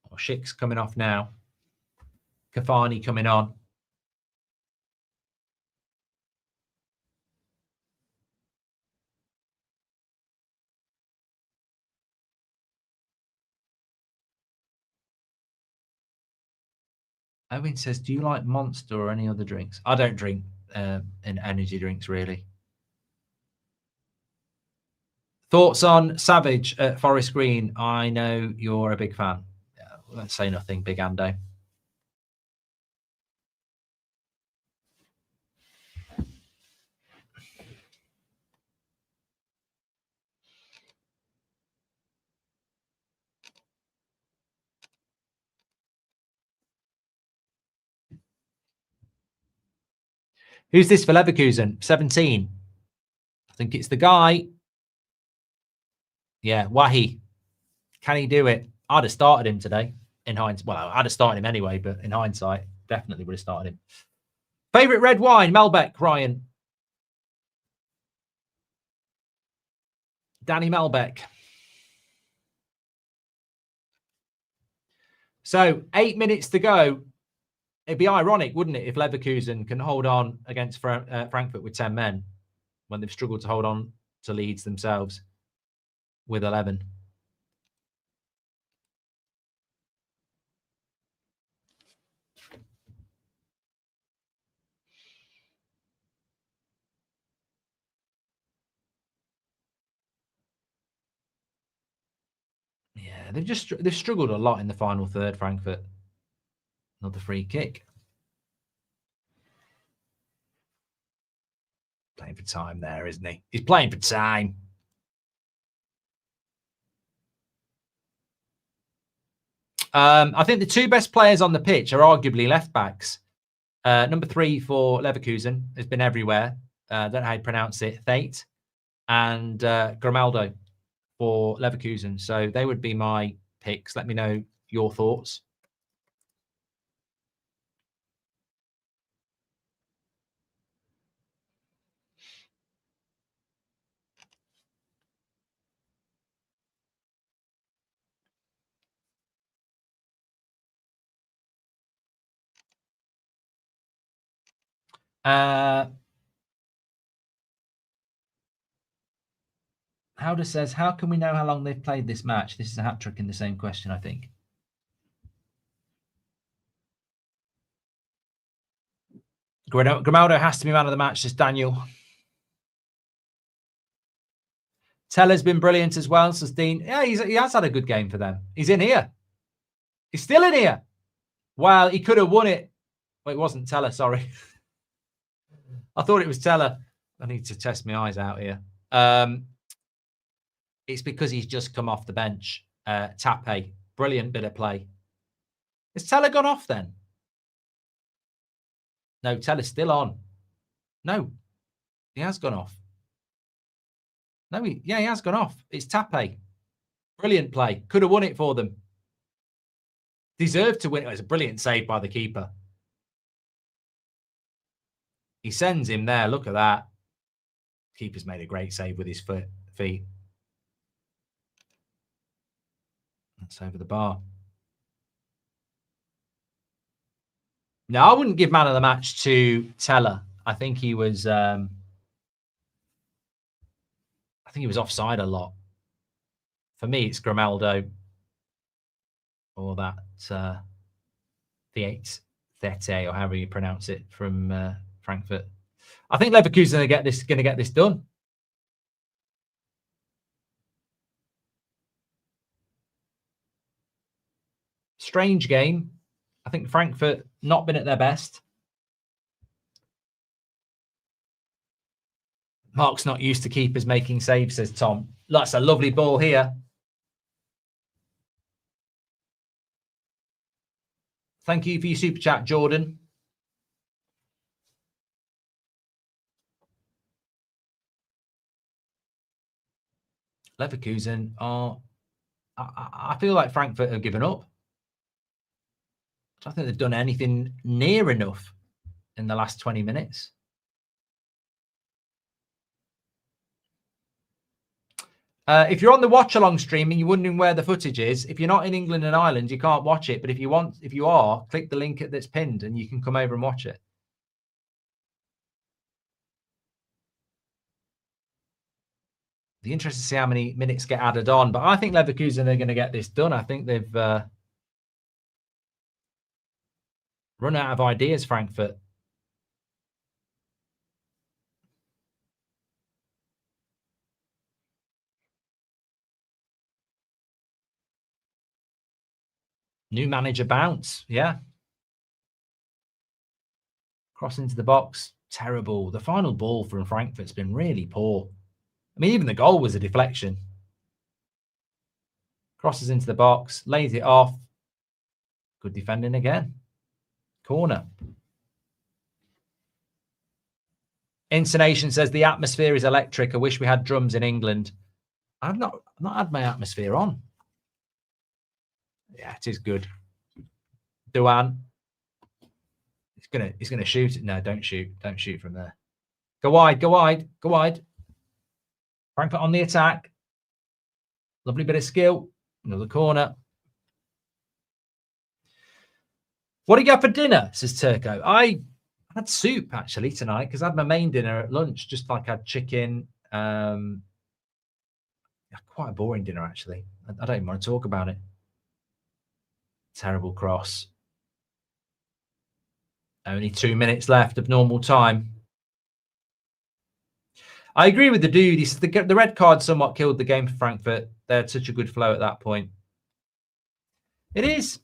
Oh, Schick's coming off now. Cavani coming on. Owen says, do you like Monster or any other drinks? I don't drink in energy drinks, really. Thoughts on Savage at Forest Green? I know you're a big fan. Let's say nothing, Big Ando. Who's this for Leverkusen? 17. I think it's the guy. Yeah, Wahi. Can he do it? I'd have started him today in hindsight. Well, I'd have started him anyway, but in hindsight, definitely would have started him. Favorite red wine? Malbec, Ryan. Danny Malbec. So 8 minutes to go. It'd be ironic, wouldn't it, if Leverkusen can hold on against Frankfurt with 10 men when they've struggled to hold on to leads themselves with 11. Yeah, they've struggled a lot in the final third, Frankfurt. Another free kick. Playing for time there, isn't he? He's playing for time. I think the two best players on the pitch are arguably left backs. Number 3 for Leverkusen has been everywhere. Don't know how you pronounce it. Thate and Grimaldo for Leverkusen. So they would be my picks. Let me know your thoughts. Howder says, how can we know how long they've played this match? This is a hat trick in the same question, I think. Grimaldo has to be man of the match, says Daniel. Teller's been brilliant as well, says Dean. Yeah, he has had a good game for them. He's in here. He's still in here. Well, he could have won it. Well, it wasn't Teller, sorry. I thought it was Teller. I need to test my eyes out here. It's because he's just come off the bench. Tape, brilliant bit of play. Has Teller gone off then? No, Teller's still on. No, he has gone off. No, he has gone off. It's Tape. Brilliant play. Could have won it for them. Deserved to win. It was a brilliant save by the keeper. He sends him there. Look at that. Keeper's made a great save with his feet. That's over the bar. No, I wouldn't give man of the match to Teller. I think he was offside a lot. For me, it's Grimaldo or that Thete, or however you pronounce it, from Frankfurt. I think Leverkusen are going to get this done. Strange game. I think Frankfurt not been at their best. Mark's not used to keepers making saves, says Tom. That's a lovely ball here. Thank you for your super chat, Jordan. Leverkusen are... I feel like Frankfurt have given up. I don't think they've done anything near enough in the last 20 minutes. If you're on the watch-along stream and you're wondering where the footage is, if you're not in England and Ireland, you can't watch it. But if you are, click the link that's pinned and you can come over and watch it. Be interested to see how many minutes get added on. But I think Leverkusen are going to get this done. I think they've run out of ideas, Frankfurt. New manager bounce. Yeah. Cross into the box. Terrible. The final ball from Frankfurt's been really poor. I mean, even the goal was a deflection. Crosses into the box. Lays it off. Good defending again. Corner. Intonation says the atmosphere is electric. I wish we had drums in England. I've not had my atmosphere on. Yeah, it is good. Duan. He's gonna shoot it. No, don't shoot. Don't shoot from there. Go wide, go wide, go wide. Frankfurt on the attack. Lovely bit of skill. Another corner. What do you get for dinner? Says Turco. I had soup actually tonight because I had my main dinner at lunch, just like I had chicken. Quite a boring dinner actually. I don't even want to talk about it. Terrible cross. Only 2 minutes left of normal time. I agree with the dude. He said the red card somewhat killed the game for Frankfurt. They had such a good flow at that point. It is.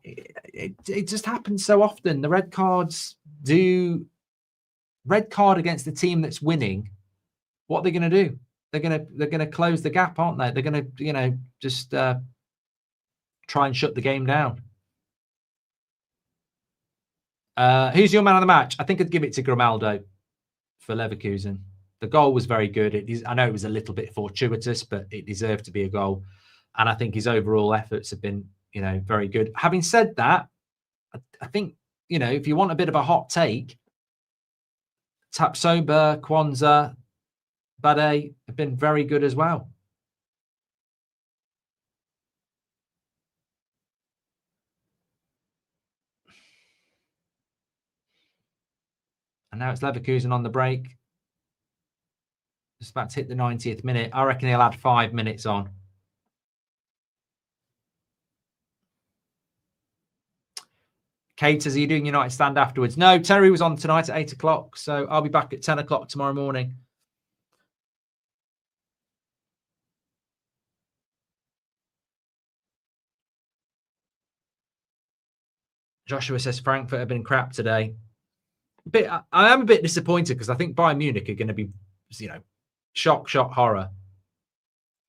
It just happens so often. The red cards do. Red card against the team that's winning. What are they going to do? They're going to close the gap, aren't they? They're going to just try and shut the game down. Who's your man of the match? I think I'd give it to Grimaldo for Leverkusen. The goal was very good. I know it was a little bit fortuitous, but it deserved to be a goal. And I think his overall efforts have been, very good. Having said that, I think, if you want a bit of a hot take, Tapsoba, Kwanzaa, Bade have been very good as well. And now it's Leverkusen on the break. Just about to hit the 90th minute. I reckon he'll add 5 minutes on. Kate says, are you doing United Stand afterwards? No, Terry was on tonight at 8 o'clock. So I'll be back at 10 o'clock tomorrow morning. Joshua says Frankfurt have been crap today. I am a bit disappointed because I think Bayern Munich are going to be, shock, horror.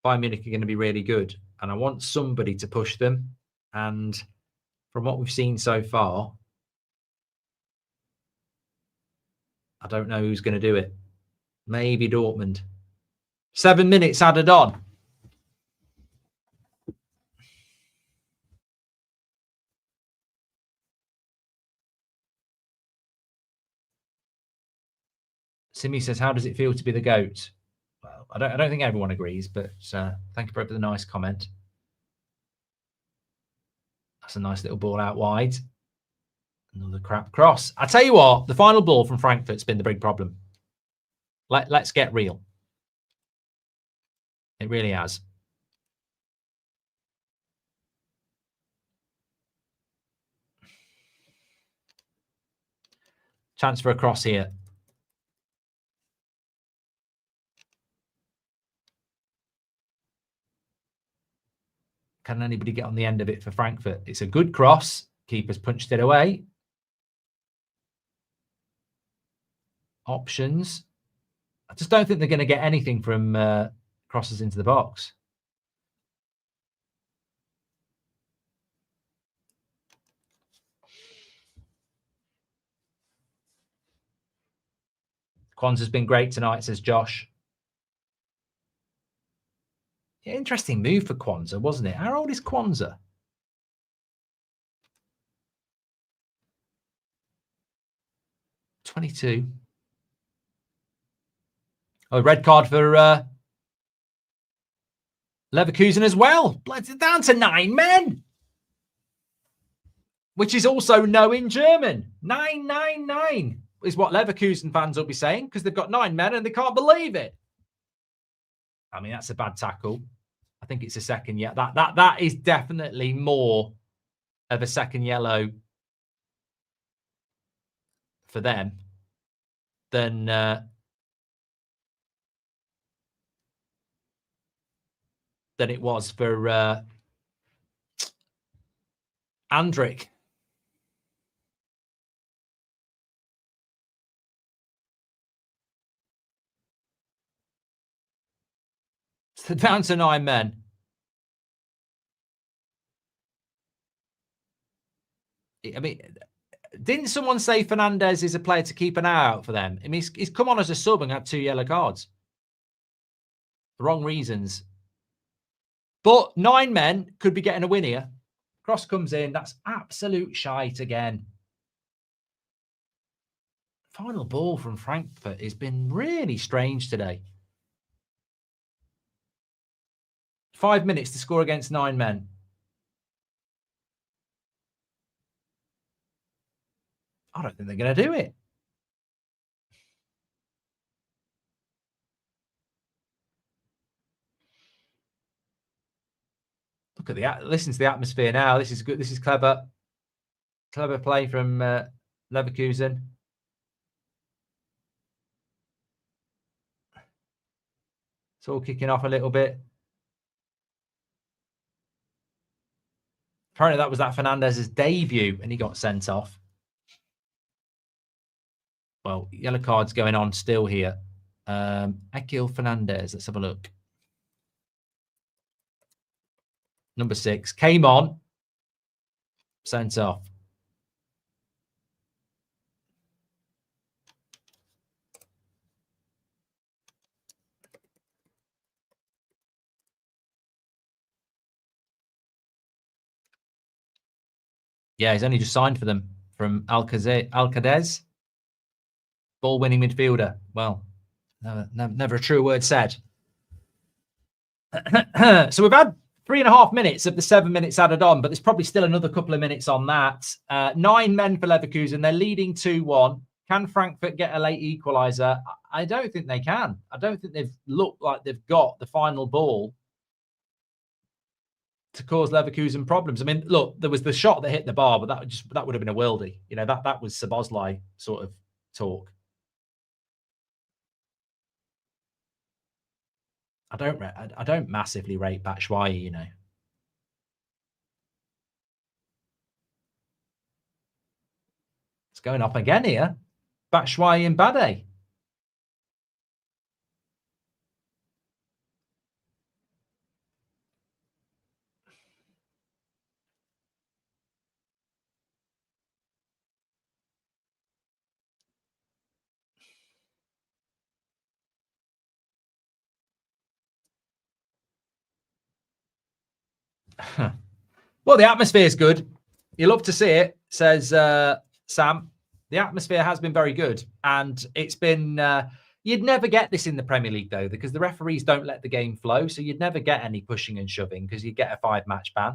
Bayern Munich are going to be really good. And I want somebody to push them. And from what we've seen so far, I don't know who's going to do it. Maybe Dortmund. 7 minutes added on. Simi says, how does it feel to be the GOAT? Well, I don't think everyone agrees, but thank you for the nice comment. That's a nice little ball out wide. Another crap cross. I tell you what, the final ball from Frankfurt's been the big problem. Let's get real. It really has. Chance for a cross here. Can anybody get on the end of it for Frankfurt? It's a good cross. Keeper's punched it away. Options. I just don't think they're going to get anything from crosses into the box. Kwanzaa's been great tonight, says Josh. Yeah, interesting move for Kwanzaa, wasn't it? How old is Kwanzaa? $22. Oh, red card for Leverkusen as well. Down to 9 men. Which is also no in German. 999 is what Leverkusen fans will be saying because they've got 9 men and they can't believe it. I mean, that's a bad tackle. I think it's a second yet. That is definitely more of a second yellow for them than it was for Andrik. So down to 9 men. I mean, didn't someone say Fernandez is a player to keep an eye out for them? I mean, he's come on as a sub and had 2 yellow cards. The wrong reasons. But 9 men could be getting a win here. Cross comes in. That's absolute shite again. Final ball from Frankfurt has been really strange today. 5 minutes to score against 9 men. I don't think they're going to do it. Look at listen to the atmosphere now. This is good. This is clever. Clever play from Leverkusen. It's all kicking off a little bit. Apparently that was that Fernandez's debut and he got sent off. Well, yellow cards going on still here. Akil Fernandez. Let's have a look. Number 6 came on, sent off. Yeah, he's only just signed for them from Alcadez. Ball-winning midfielder. Well, never a true word said. So we've had 3.5 minutes of the 7 minutes added on, but there's probably still another couple of minutes on that. 9 men for Leverkusen. They're leading 2-1. Can Frankfurt get a late equaliser? I don't think they can. I don't think they've looked like they've got the final ball to cause Leverkusen problems. I mean, look, there was the shot that hit the bar, but that would have been a worldie. You know, that was Szoboszlai sort of talk. I don't massively rate Batshuayi, you know. It's going up again here. Batshuayi and Bade. Well, the atmosphere is good. You love to see it, says Sam. The atmosphere has been very good. And it's been... you'd never get this in the Premier League, though, because the referees don't let the game flow. So you'd never get any pushing and shoving because you get a 5-match ban.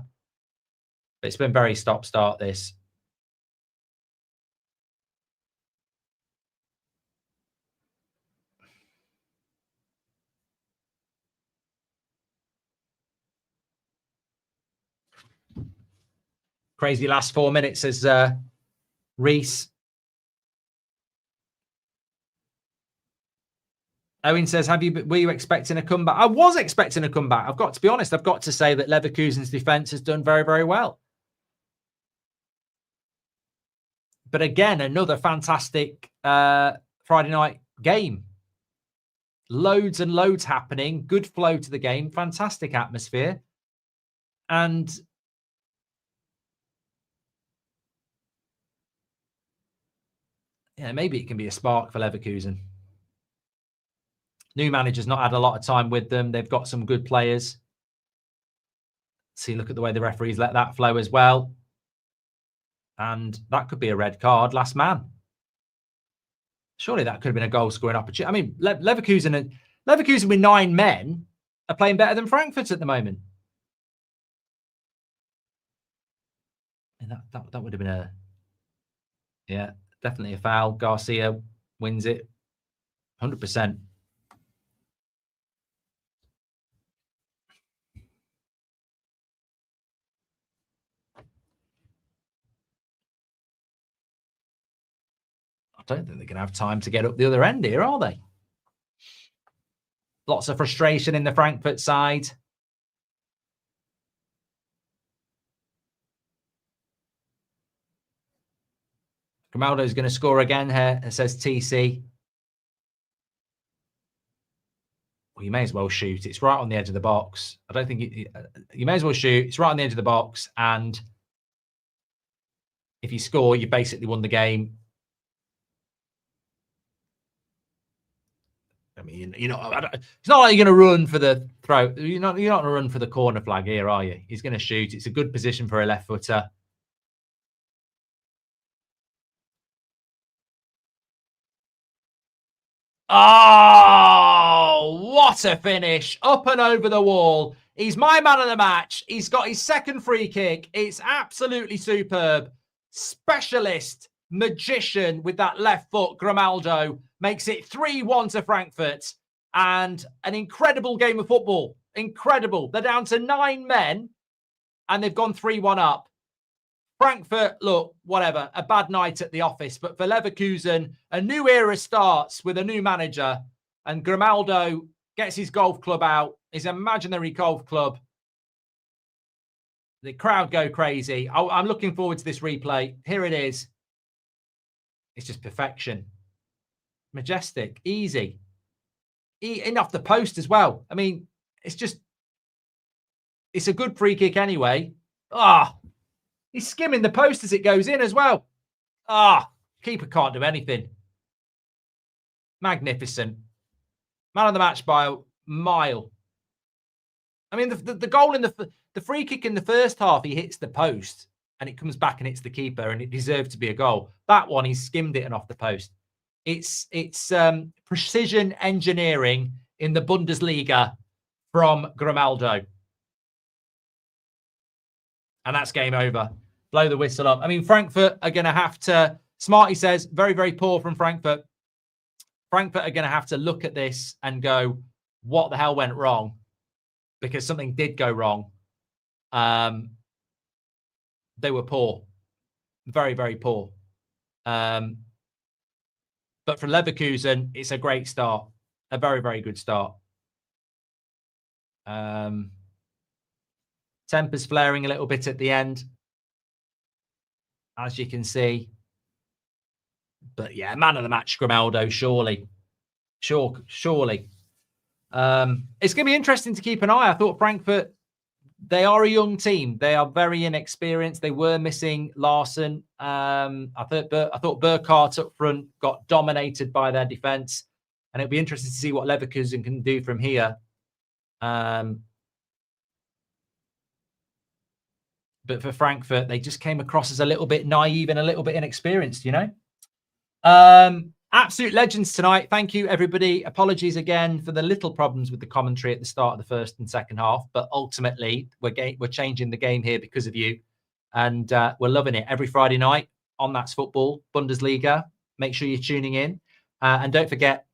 But it's been very stop-start, this. Crazy last 4 minutes, says Reese. Owen says, were you expecting a comeback? I was expecting a comeback. I've got to be honest. I've got to say that Leverkusen's defense has done very, very well. But again, another fantastic Friday night game. Loads and loads happening. Good flow to the game. Fantastic atmosphere. And yeah, maybe it can be a spark for Leverkusen. New manager's not had a lot of time with them. They've got some good players. See, look at the way the referees let that flow as well. And that could be a red card. Last man. Surely that could have been a goal-scoring opportunity. I mean, Leverkusen with 9 men are playing better than Frankfurt at the moment. And that would have been a... Yeah, definitely a foul. Garcia wins it 100%. I don't think they're going to have time to get up the other end here, are they? Lots of frustration in the Frankfurt side. Grimaldo's going to score again here, it says TC. Well, you may as well shoot. It's right on the edge of the box. I don't think you may as well shoot. It's right on the edge of the box. And if you score, you basically won the game. I mean, it's not like you're going to run for the throw. You're not going to run for the corner flag here, are you? He's going to shoot. It's a good position for a left footer. Oh, what a finish. Up and over the wall. He's my man of the match. He's got his second free kick. It's absolutely superb. Specialist magician with that left foot, Grimaldo, makes it 3-1 to Frankfurt. And an incredible game of football. Incredible. They're down to 9 men and they've gone 3-1 up. Frankfurt, look, whatever, a bad night at the office. But for Leverkusen, a new era starts with a new manager. And Grimaldo gets his golf club out, his imaginary golf club. The crowd go crazy. I'm looking forward to this replay. Here it is. It's just perfection. Majestic, easy. In off the post as well. I mean, it's a good free kick anyway. He's skimming the post as it goes in as well. Keeper can't do anything. Magnificent. Man of the match by a mile. I mean, the goal in the free kick in the first half, he hits the post and it comes back and hits the keeper and it deserved to be a goal. That one, he skimmed it and off the post. It's precision engineering in the Bundesliga from Grimaldo. And that's game over. Blow the whistle up. I mean, Frankfurt are going to have to... Smarty says, very, very poor from Frankfurt. Frankfurt are going to have to look at this and go, what the hell went wrong? Because something did go wrong. They were poor. Very, very poor. But for Leverkusen, it's a great start. A very, very good start. Tempers flaring a little bit at the end, as you can see. But yeah, man of the match, Grimaldo, surely. Surely. It's going to be interesting to keep an eye. I thought Frankfurt, they are a young team. They are very inexperienced. They were missing Larson. I thought Burkhardt up front got dominated by their defence. And it'll be interesting to see what Leverkusen can do from here. But for Frankfurt, they just came across as a little bit naive and a little bit inexperienced, you know? Absolute legends tonight. Thank you, everybody. Apologies again for the little problems with the commentary at the start of the first and second half, but ultimately we're changing the game here because of you, and we're loving it. Every Friday night on That's Football, Bundesliga. Make sure you're tuning in, and don't forget,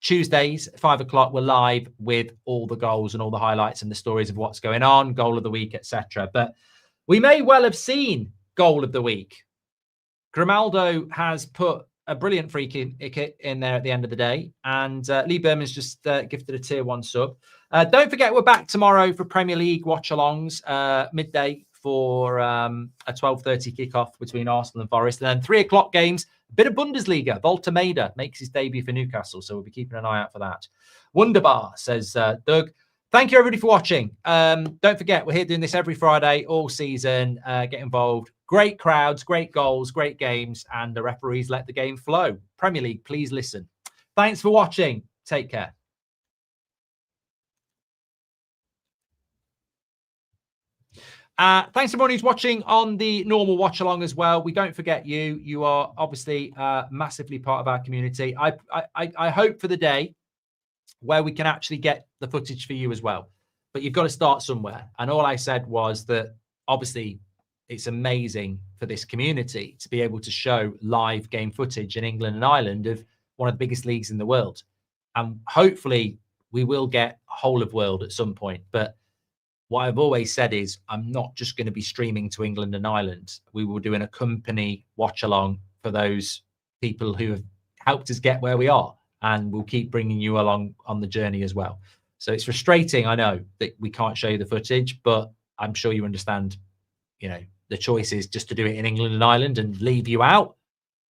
Tuesdays, 5 o'clock, we're live with all the goals and all the highlights and the stories of what's going on, goal of the week, etc. But we may well have seen goal of the week. Grimaldo has put a brilliant free kick in there at the end of the day. And Lee Berman's just gifted a tier 1 sub. Don't forget, we're back tomorrow for Premier League watch-alongs, midday for a 12:30 kickoff between Arsenal and Forest. And then 3 o'clock games, a bit of Bundesliga. Volta Maida makes his debut for Newcastle, so we'll be keeping an eye out for that. Wunderbar, says Doug. Thank you, everybody, for watching. Don't forget, we're here doing this every Friday, all season. Get involved. Great crowds, great goals, great games, and the referees let the game flow. Premier League, please listen. Thanks for watching. Take care. Thanks everyone who's watching on the normal watch along as well. We don't forget you. You are obviously massively part of our community. I hope for the day where we can actually get the footage for you as well. But you've got to start somewhere. And all I said was that obviously it's amazing for this community to be able to show live game footage in England and Ireland of one of the biggest leagues in the world. And hopefully we will get whole of world at some point. But what I've always said is I'm not just going to be streaming to England and Ireland. We will do an accompany watch along for those people who have helped us get where we are. And we'll keep bringing you along on the journey as well. So it's frustrating, I know, that we can't show you the footage, but I'm sure you understand, you know, the choice is just to do it in England and Ireland and leave you out,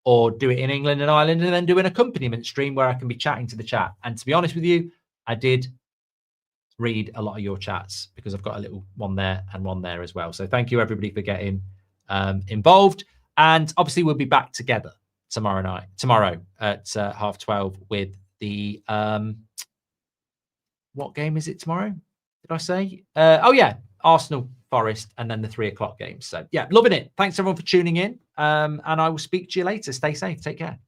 or do it in England and Ireland and then do an accompaniment stream where I can be chatting to the chat. And to be honest with you, I did read a lot of your chats because I've got a little one there and one there as well. So thank you, everybody, for getting involved. And obviously we'll be back together tomorrow at 12:30 with the what game is it tomorrow? Did I say? Oh yeah, Arsenal, Forest, and then the 3 o'clock games. So yeah, loving it. Thanks everyone for tuning in. And I will speak to you later. Stay safe. Take care.